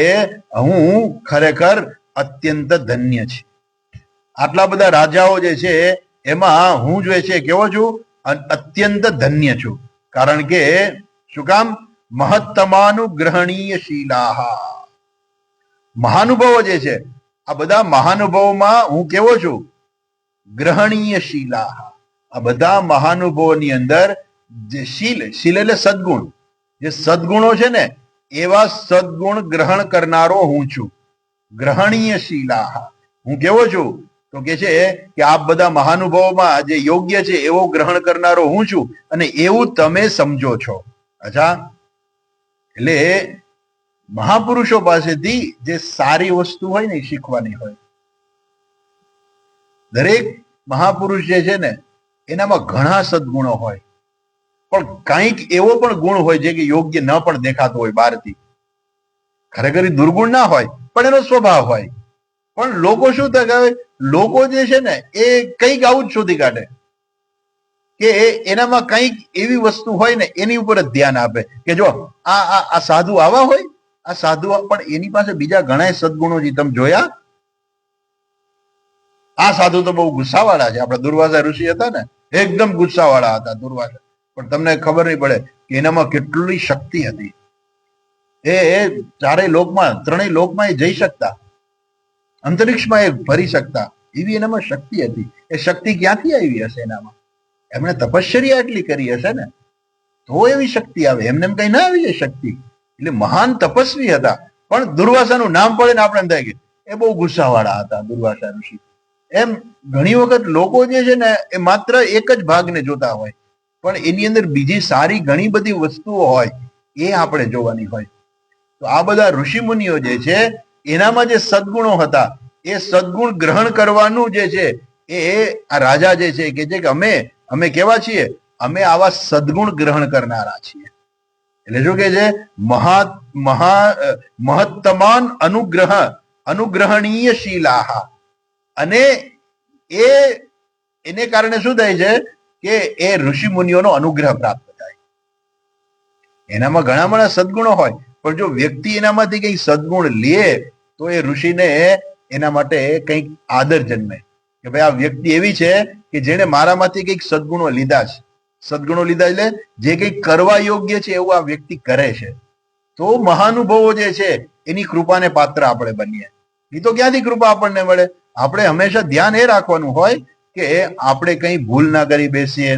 હું ખરેખર અત્યંત ધન્ય છે. આટલા બધા રાજાઓ જે છે એમાં હું જે છે કેવો છું, અત્યંત ધન્ય છું. કારણ કે શું કામ? મહત્તમાનુગ્રહણીય શીલાહ. મહાનુભાવો જે છે, આ બધા મહાનુભાવોમાં હું કેવો છું? ગ્રહણીય શીલાહ. આ બધા મહાનુભાવોની અંદર જે શીલ એટલે સદગુણ, જે સદગુણો છે ને એવા સદગુણ ગ્રહણ કરનારો હું છું. ગ્રહણીય શીલાહ. હું કેવો છું? તો કે છે કે આ બધા મહાનુભાવોમાં જે યોગ્ય છે એવો ગ્રહણ કરનારો હું છું, અને એવું તમે સમજો છો. અચ્છા, એટલે મહાપુરુષો પાસેથી જે સારી વસ્તુ હોય ને એ શીખવાની હોય. દરેક મહાપુરુષ જે છે ને એનામાં ઘણા સદગુણો હોય, પણ કંઈક એવો પણ ગુણ હોય જે કે યોગ્ય ન પણ દેખાતો હોય બહારથી. ખરેખર દુર્ગુણ ના હોય, પણ એનો સ્વભાવ હોય. પણ લોકો શું થાય, લોકો જે છે ને એ કંઈક આવું જ શોધી કાઢે કે એનામાં કંઈક એવી વસ્તુ હોય ને એની ઉપર જ ધ્યાન આપે કે જો આ સાધુ આવા હોય, આ સાધુ, પણ એની પાસે બીજા ઘણા સદગુણો છે. તમે જોયા? આ સાધુ તો બહુ ગુસ્સાવાળા છે. આપણા દુર્વાસા ઋષિ હતા ને, એકદમ ગુસ્સાવાળા હતા દુર્વાસા, પણ તમને ખબર નહીં પડે કે એનામાં કેટલી શક્તિ હતી. એ ચારેય લોકમાં, ત્રણેય લોકમાં એ જઈ શકતા, અંતરિક્ષમાં એ ફરી શકતા, એવી એનામાં શક્તિ હતી. એ શક્તિ ક્યાંથી આવી હશે એનામાં? એમણે તપશ્ચર્યા એટલી કરી હશે ને, તો એવી શક્તિ આવે. એમને એમ કઈ ના આવી જાય શક્તિ. એટલે મહાન તપસ્વી હતા. પણ દુર્વાસાનું નામ પડે ને આપણે થાય કે એ બહુ ગુસ્સાવાળા હતા દુર્વાસા ઋષિ. એમ ઘણી વખત લોકો જે છે ને એ માત્ર એક જ ભાગને જોતા હોય, પણ એની અંદર બીજી સારી ઘણી બધી વસ્તુઓ હોય, એ આપણે જોવાની હોય. તો આ બધા ઋષિ મુનિઓ જે છે એનામાં જે સદગુણો હતા, એ સદગુણ ગ્રહણ કરવાનું જે છે એ આ રાજા જે છે કે અમે કેવા છીએ? અમે આવા સદગુણ ગ્રહણ કરનારા છીએ. એટલે શું કે છે? મહત્તમાન અનુગ્રહણીય શીલાહ. અને એને કારણે શું થાય છે કે એ ઋષિ મુનિઓનો અનુગ્રહ પ્રાપ્ત થાય. એનામાં ઘણા બધા સદગુણો હોય, પણ જો વ્યક્તિ એનામાંથી કઈ સદગુણ લે તો એ ઋષિને એના માટે કંઈક આદર જન્મે કે ભાઈ આ વ્યક્તિ એવી છે કે જેને મારામાંથી કંઈક સદગુણો લીધા છે. સદગુણો લીધા એટલે જે કંઈક કરવા યોગ્ય છે એવું આ વ્યક્તિ કરે છે. તો મહાનુભાવો જે છે એની કૃપાને પાત્ર આપણે બનીએ. એ તો ક્યાંથી કૃપા આપણને મળે? આપણે હંમેશા ધ્યાન એ રાખવાનું હોય કે આપણે કંઈ ભૂલ ના કરી બેસીએ.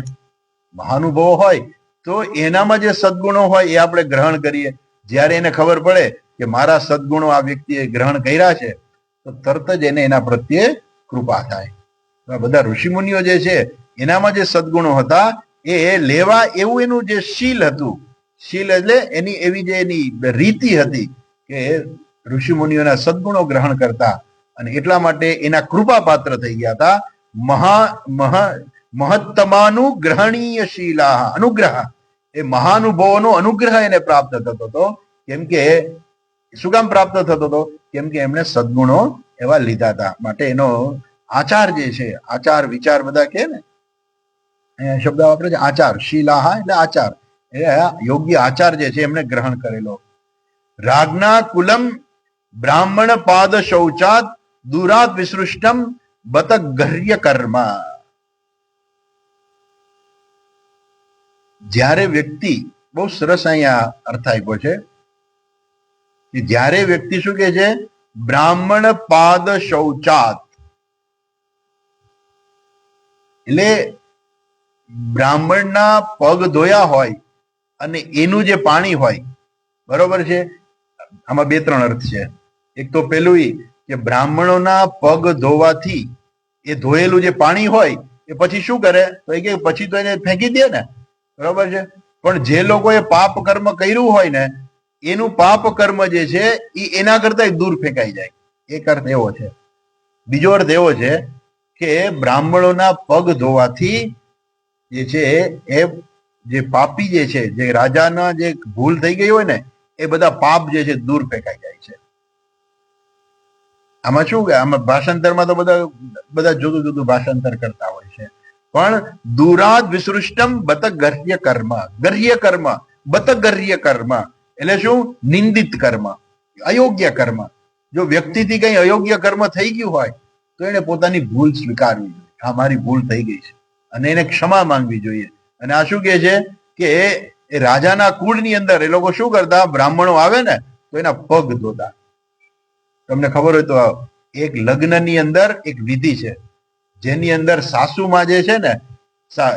મહાનુભાવો હોય તો એનામાં જે સદગુણો હોય એ આપણે ગ્રહણ કરીએ. જ્યારે એને ખબર પડે કે મારા સદગુણો આ વ્યક્તિએ ગ્રહણ કર્યા છે, તો તરત જ એને એના પ્રત્યે કૃપા થાય. આ બધા ઋષિમુનિઓ જે છે એનામાં જે સદગુણો હતા એ લેવા એવું એનું જે શીલ હતું, શીલ એટલે એની એવી જે એની રીતિ હતી કે ઋષિમુનિઓના સદગુણો ગ્રહણ કરતા અને એટલા માટે એના કૃપા પાત્ર થઈ ગયા હતા. મહત્તમાનુગ્રહણીય શીલા અનુગ્રહ, એ મહાનુભાવોનો અનુગ્રહ એને પ્રાપ્ત થતો હતો. કેમ કે શું કામ પ્રાપ્ત થતો હતો? કેમ કે એમણે સદગુણો એવા લીધા હતા. માટે એનો આચાર જે છે, આચાર વિચાર બધા કે ને શબ્દ વાપરે છે આચાર, શીલાહા એટલે આચાર, એટલે યોગ્ય આચાર જે છે એમણે ગ્રહણ કરેલો. રાજ્ઞા કુલમ બ્રાહ્મણ પાદ શૌચાત દુરાત વિસૃષ્ટમ બત ગર્ય કર્મ. જ્યારે વ્યક્તિ, બહુ સરસ અહીંયા અર્થ આપ્યો છે કે જ્યારે વ્યક્તિ શું કે છે, બ્રાહ્મણ પાદ શૌચાત, એટલે બ્રાહ્મણના પગ ધોયા હોય અને એનું જે પાણી હોય, બરોબર છે. આમાં બે ત્રણ અર્થ છે. એક તો પેલું કે બ્રાહ્મણોના પગ ધોવાથી એ ધોયેલું જે પાણી હોય એ પછી શું કરે, તો એ કે પછી તો એને ફેંકી દે ને, બરોબર છે. પણ જે લોકોએ પાપ કર્મ કર્યું હોય ને એનું પાપ કર્મ જે છે એ એના કરતા દૂર ફેંકાઈ જાય. એક અર્થ એવો છે. બીજો અર્થ એવો છે કે બ્રાહ્મણોના પગ ધોવાથી જે છે એ જે પાપી જે છે, જે રાજાના જે ભૂલ થઈ ગઈ હોય ને એ બધા પાપ જે છે દૂર ફેંકાઈ જાય છે. આમાં શું કે આમાં ભાષાંતરમાં તો બધા જુદું જુદું ભાષાંતર કરતા હોય છે. પણ દુરાદ વિસૃષ્ટમ બત ગર્ય કર્મ, ગર્ય કર્મ, બત ગર્ય કર્મ એટલે શું? નિંદિત કર્મ, અયોગ્ય કર્મ. જો વ્યક્તિથી કઈ અયોગ્ય કર્મ થઈ ગયું હોય તો એને પોતાની ભૂલ સ્વીકારવી જોઈએ. હા, મારી ભૂલ થઈ ગઈ છે અને એને ક્ષમા માંગવી જોઈએ. અને આ શું કે છે કે એ રાજાના કુળની અંદર એ લોકો શું કરતા, બ્રાહ્મણો આવે ને તો એના પગ ધોતા. તમને ખબર હોય તો એક લગ્નની અંદર એક વિધિ છે જેની અંદર સાસુમાં જે છે ને,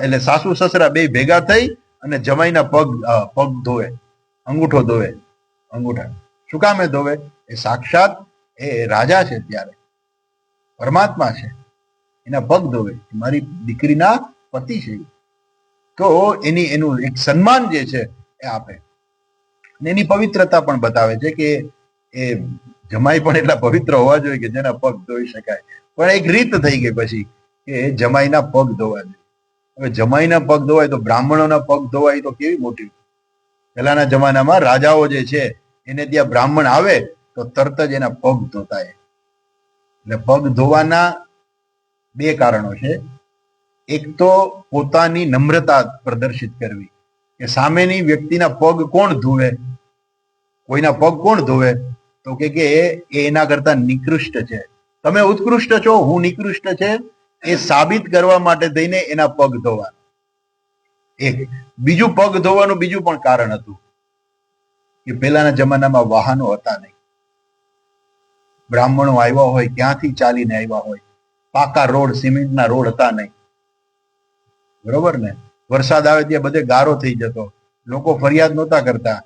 એટલે સાસુ સસરા બે ભેગા થઈ અને જમાઈના પગ ધોવે, અંગૂઠો ધોવે. અંગૂઠા શું કામે ધોવે? એ સાક્ષાત એ રાજા છે, ત્યારે પરમાત્મા છે, એના પગ ધોવે. મારી દીકરીના પતિ છે, તો એનું એક સન્માન જે છે એ આપે. એની પવિત્રતા પણ બતાવે છે કે એ જમાઈ પણ એટલા પવિત્ર હોવા જોઈએ કે જેના પગ ધોઈ શકાય. પણ એક રીત થઈ ગઈ પછી કે જમાઈના પગ ધોવા જોઈએ. હવે જમાઈના પગ ધોવાય તો બ્રાહ્મણોના પગ ધોવાય તો કેવી મોટી. પહેલાના જમાનામાં રાજાઓ જે છે એને ત્યાં બ્રાહ્મણ આવે તો તરત જ એના પગ ધોતા. એટલે પગ ધોવાના બે કારણો છે. એક તો પોતાની નમ્રતા પ્રદર્શિત કરવી કે સામેની વ્યક્તિના પગ કોણ ધોવે, કોઈના પગ કોણ ધોવે તો કે એના કરતા નિકૃષ્ટ છે, તમે ઉત્કૃષ્ટ છો, હું નિકૃષ્ટ છે, એ સાબિત કરવા માટે થઈને એના પગ ધોવા. એક બીજું પગ ધોવાનું બીજું પણ કારણ હતું કે પહેલાના જમાનામાં વાહનો હતા નહીં. બ્રાહ્મણો આવ્યા હોય ક્યાંથી ચાલીને આવ્યા હોય, પાકા રોડ, સિમેન્ટના રોડ હતા નહીં, બરોબર ને. વરસાદ આવે ત્યાં બધે ગારો થઈ જતો. લોકો ફરિયાદ નહોતા કરતા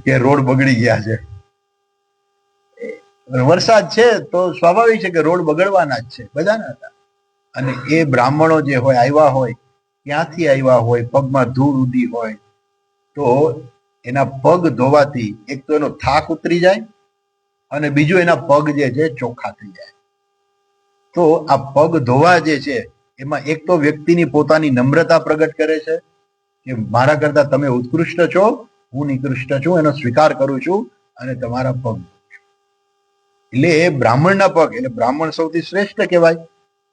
કે રોડ બગડી ગયા છે. વરસાદ છે તો સ્વાભાવિક છે કે રોડ બગડવાના જ છે, બધાના હતા. અને એ બ્રાહ્મણો જે હોય આવ્યા હોય, ક્યાંથી આવ્યા હોય, પગમાં ધૂળ ઉડી હોય, તો એના પગ ધોવાથી એક તો એનો થાક ઉતરી જાય અને બીજું એના પગ જે છે ચોખ્ખા થઈ જાય. તો આ પગ ધોવા જે છે એમાં એક તો વ્યક્તિની પોતાની નમ્રતા પ્રગટ કરે છે કે મારા કરતા તમે ઉત્કૃષ્ટ છો, હું નિકૃષ્ટ છું, એનો સ્વીકાર કરું છું અને તમારા પગ. એટલે એ બ્રાહ્મણના પગ, એટલે બ્રાહ્મણ સૌથી શ્રેષ્ઠ કહેવાય.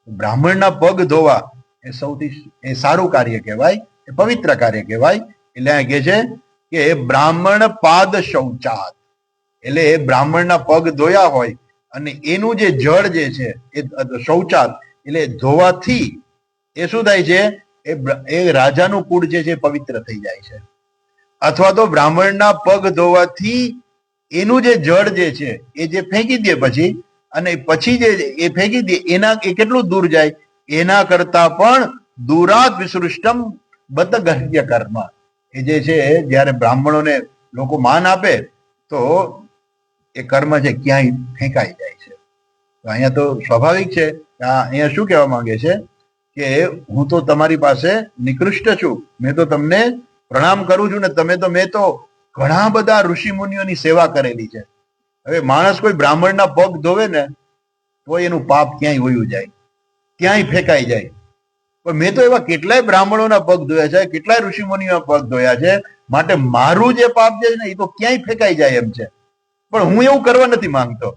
બ્રાહ્મણના પગ ધોવા એ સારું કાર્ય કહેવાય, એ પવિત્ર કાર્ય કહેવાય. એટલે આ કહે છે કે બ્રાહ્મણ પાદ શૌચાત, એટલે એ બ્રાહ્મણના પગ ધોયા હોય અને એનું જે જળ જે છે એ શૌચાત એટલે ધોવાથી એ શું થાય છે, એ રાજાનું કુળ જે છે પવિત્ર થઈ જાય છે. અથવા તો બ્રાહ્મણના પગ ધોવાથી એનું જે જળ જે છે એ જે ફેંકી દે પછી, અને પછી જે એ ફેંકી દે એના એ કેટલું દૂર જાય, એના કરતા પણ દુરાત વિસૃષ્ટમ બદ ગહ્ય કર્મ. એ જે છે જ્યારે બ્રાહ્મણોને લોકો માન આપે તો એ કર્મ છે ક્યાંય ફેંકાઈ જાય છે. અહીંયા તો સ્વાભાવિક છે. અહીંયા શું કહેવા માંગે છે કે હું તો તમારી પાસે નિકૃષ્ટ છું, મેં તો તમને પ્રણામ કરું છું ને મેં તો ઘણા બધા ઋષિ મુનિઓની સેવા કરેલી છે. હવે માણસ કોઈ બ્રાહ્મણના પગ ધોવે ને તો એનું પાપ ક્યાંય વયું જાય, ક્યાંય ફેંકાઈ જાય. પણ મેં તો એવા કેટલાય બ્રાહ્મણોના પગ ધોયા છે, કેટલાય ઋષિ મુનિઓના પગ ધોયા છે, માટે મારું જે પાપ છે ને એ તો ક્યાંય ફેંકાઈ જાય એમ છે. પણ હું એવું કરવા નથી માંગતો.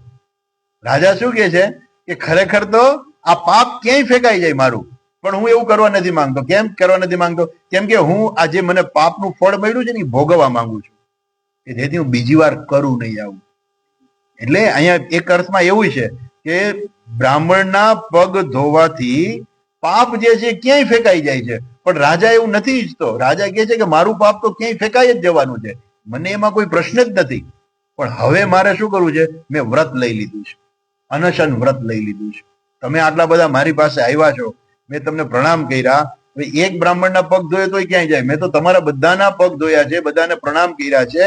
રાજા શું કે છે કે ખરેખર તો આ પાપ ક્યાંય ફેંકાઈ જાય મારું, પણ હું એવું કરવા નથી માંગતો. કેમ કરવા નથી માંગતો? કેમ કે હું આજે મને પાપનું ફળ મળ્યું છે ને એ ભોગવવા માંગુ છું, કે જેથી હું બીજી વાર કરું નહીં આવું. એટલે અહીંયા એક અર્થમાં એવું છે કે બ્રાહ્મણના પગ ધોવાથી પાપ જે છે ક્યાંય ફેંકાઈ જાય છે. પણ રાજા એવું નથી ઈચ્છતો. રાજા કહે છે કે મારું પાપ તો ક્યાંય ફેંકાઈ જ જવાનું છે, મને એમાં કોઈ પ્રશ્ન જ નથી. પણ હવે મારે શું કરવું છે? મેં વ્રત લઈ લીધું છે, અનશન વ્રત લઈ લીધું છે. તમે આટલા બધા મારી પાસે આવ્યા છો, મેં તમને પ્રણામ કર્યા, એક બ્રાહ્મણના પગ ધોયે તોય ક્યાંય જાય, મેં તો તમારા બધાના પગ ધોયા છે, બધાને પ્રણામ કર્યા છે,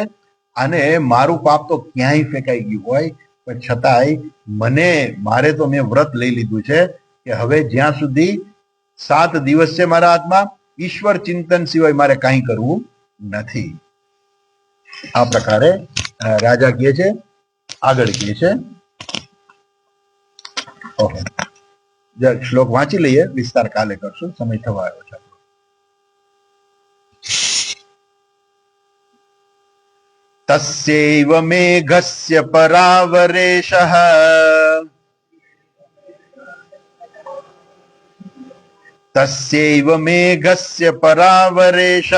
અને મારું પાપ તો ક્યાંય ફેંકાઈ ગયું હોય, પણ છતાંય મારે તો મેં વ્રત લઈ લીધું છે કે હવે જ્યાં સુધી 7 દિવસ છે મારા હાથમાં, ઈશ્વર ચિંતન સિવાય મારે કાંઈ કરવું નથી. આ પ્રકારે રાજા કહે છે. આગળ કહે છે, ઓકે, શ્લોક વાંચી લઈએ, વિસ્તાર કાલે કરશું, સમય થવા આવ્યો છે. તસ્યૈવ મેઘસ્ય પરાવરેશઃ તસ્યૈવ મેઘસ્ય પરાવરેશઃ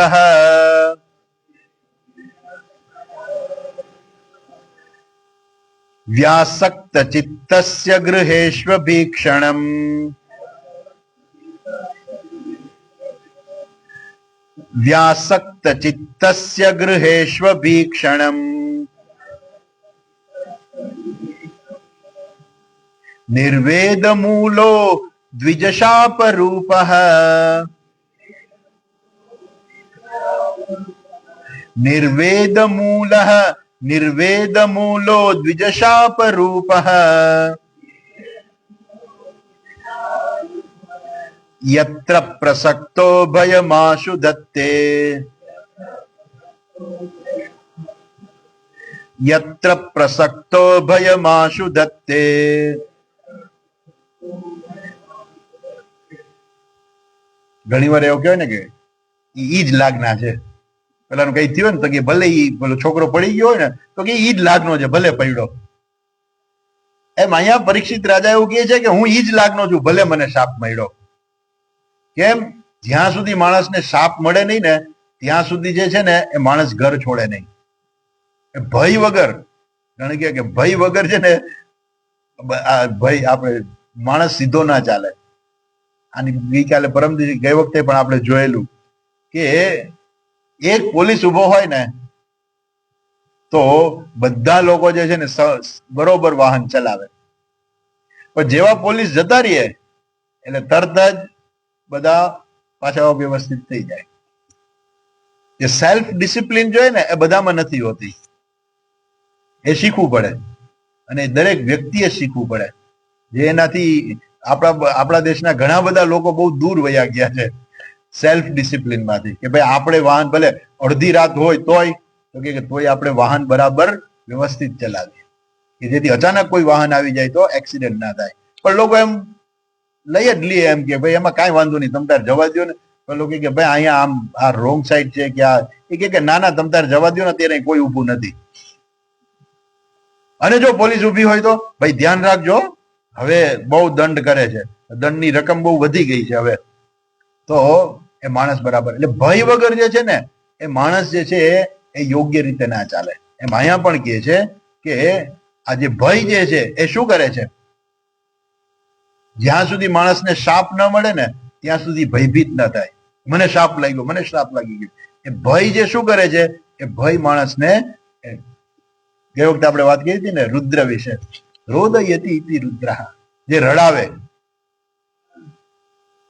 વ્યાસક્ત ચિત્તસ્ય ગૃહેષ્વ ભીક્ષણમ વ્યાસક્ત ચિત્તસ્ય ગૃહેષ્વ ભીક્ષણમ નિર્વેદ મૂલો દ્વિજશાપ રૂપઃ નિર્વેદ મૂલો દ્વિજશાપ રૂપઃ યત્ર પ્રસક્તો ભયમાશુ દત્તે યત્ર પ્રસક્તો ભયમાશુ દત્તે. ઘણી વાર એવું કહેવાય ને કે ઈ જ લાગના છે. પેલાનું કઈ થયું ને તો કે ભલે ઈ પેલો છોકરો પડી ગયો હોય ને તો કે ઈ જ લાગનો છે, ભલે પડ્યો. એમ અહીંયા પરીક્ષિત રાજા એવું કહે છે કે હું ઈ જ લાગનો છું, ભલે મને શાપ મળ્યો. કેમ? જ્યાં સુધી માણસને શાપ મળે નહીં ને ત્યાં સુધી જે છે ને એ માણસ ઘર છોડે નહીં. એ ભય વગર, જાણે કે ભય વગર છે ને ભય આપણે માણસ સીધો ના ચાલે. આની ગઈકાલે પરમ દિવસે ગઈ વખતે પણ આપણે જોયેલું કે એક પોલીસ ઉભો હોય ને તો બધા લોકો જે છે ને બરોબર વાહન ચલાવે, પણ જેવા પોલીસ જતા રહીએ એટલે તરત જ બધા પાછા વ્યવસ્થિત થઈ જાય. જે સેલ્ફ ડિસિપ્લિન જોઈએ ને એ બધામાં નથી હોતી, એ શીખવું પડે, અને દરેક વ્યક્તિએ શીખવું પડે. જે એનાથી આપણા દેશના ઘણા બધા લોકો બહુ દૂર વયા ગયા છે સેલ્ફ ડિસિપ્લિન માંથી, કે ભાઈ આપણે વાહન ભલે અડધી રાત હોય તોય આપણે વાહન બરાબર વ્યવસ્થિત ચલાવીએ, કે જેથી અચાનક કોઈ વાહન આવી જાય તો એક્સિડન્ટ ના થાય. પણ લોકો એમ લઈ જ લઈએ એમ કે ભાઈ એમાં કાંઈ વાંધો નહીં, તમ તાર જવા દો ને. પણ લોકો કે ભાઈ અહીંયા આમ આ રોંગ સાઈડ છે કે આ, એ કે ના ના તમ તાર જવા દો ને, ત્યારે કોઈ ઊભું નથી. અને જો પોલીસ ઊભી હોય તો ભાઈ ધ્યાન રાખજો, હવે બહુ દંડ કરે છે, દંડની રકમ બહુ વધી ગઈ છે હવે, તો એ માણસ બરાબર. એટલે ભય વગર જે છે ને એ માણસ જે છે એ યોગ્ય રીતે ના ચાલે. એમ અહીંયા પણ કહે છે કે આ જે ભય જે છે એ શું કરે છે? જ્યાં સુધી માણસને શાપ ન મળે ને ત્યાં સુધી ભયભીત ન થાય. મને શાપ લાગ્યો, મને શાપ લાગી ગયો. એ ભય જે શું કરે છે? એ ભય માણસને, ગઈ વખતે આપણે વાત કરી હતી ને રુદ્ર વિશે, રોદયતિ ઇતિ રુદ્રઃ, જે રડાવે,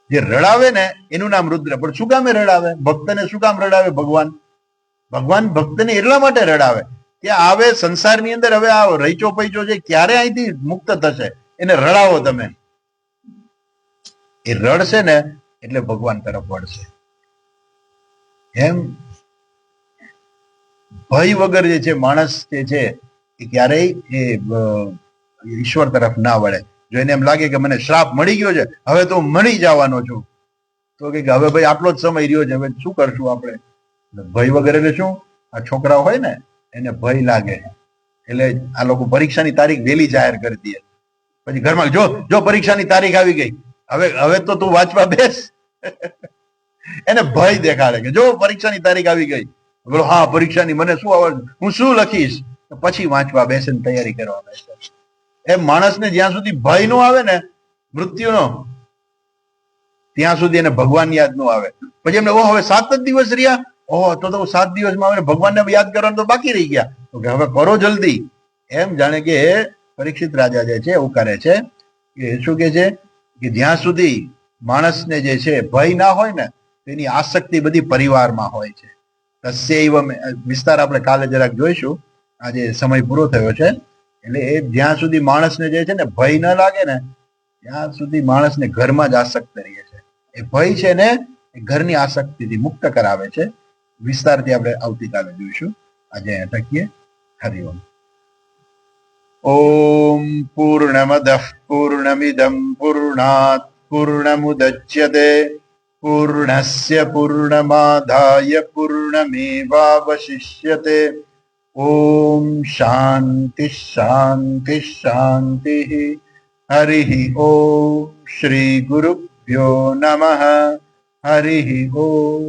જે રડાવે ને એનું નામ રુદ્ર. પણ શું કામે રડાવે? ભક્તને શું કામ રડાવે? ભગવાન ભક્તને એટલા માટે રડાવે કે આવે સંસારની અંદર, હવે આ રહીચો પૈચો છે ક્યારે અહીંથી મુક્ત થશે, એને રડાવો તમે, એ રડશે ને એટલે ભગવાન તરફ વળશે. એમ ભય વગર જે છે માણસ જે છે એ ક્યારેય એ ઈશ્વર તરફ ના વળે. જો એને એમ લાગે કે મને શ્રાપ મળી ગયો છે, હવે તો મળી જવાનો છું, તો કે હવે ભાઈ આટલો જ સમય રહ્યો છે, હવે શું કરશું આપણે? ભય વગર એટલે શું? આ છોકરા હોય ને એને ભય લાગે એટલે આ લોકો પરીક્ષાની તારીખ વહેલી જાહેર કરી દે. પછી ઘરમાં જો પરીક્ષાની તારીખ આવી ગઈ, હવે તો તું વાંચવા બેસ. એને ભય દેખાડે કે જો પરીક્ષાની તારીખ આવી ગઈ, બોલો હા પરીક્ષાની મને શું આવડે, હું શું લખીશ, પછી વાંચવા બેસે ને તૈયારી કરવા બેસે. એમ માણસને જ્યાં સુધી ભય નો આવે ને મૃત્યુનો, ત્યાં સુધી એને ભગવાન યાદ નો આવે. પછી એમને હવે 7 જ દિવસ રહ્યા, તો 7 દિવસમાં આવે ભગવાનને યાદ કરવાનું તો બાકી રહી ગયા, તો કે હવે કરો જલ્દી. એમ જાણે કે પરીક્ષિત રાજા જે છે એવું કરે છે કે શું કે છે કે જ્યાં સુધી માણસને જે છે ભય ના હોય ને તેની આસક્તિ બધી પરિવારમાં હોય છે. તસ્યૈવ વિસ્તાર આપણે કાલે જરાક જોઈશું, આજે સમય પૂરો થયો છે. એટલે એ જ્યાં સુધી માણસને જે છે ને ભય ન લાગે ને ત્યાં સુધી માણસને ઘરમાં જ આસક્ત રહે છે. એ ભય છે ને એ ઘરની આસક્તિથી મુક્ત કરાવે છે. વિસ્તારથી આપણે આવતીકાલે જોઈશું. આજે અહીંયા ટકીએ. હરિઓમ. ઓમ પૂર્ણમદઃ પૂર્ણમિદં પૂર્ણાત પૂર્ણમુદચ્યતે પૂર્ણસ્ય પૂર્ણમાદાય પૂર્ણમેવાવશિષ્યતે. ઓમ શાંતિ શાંતિ શાંતિ. હરિ ઓમ શ્રી ગુરુભ્યો નમઃ. હરિ ઓમ.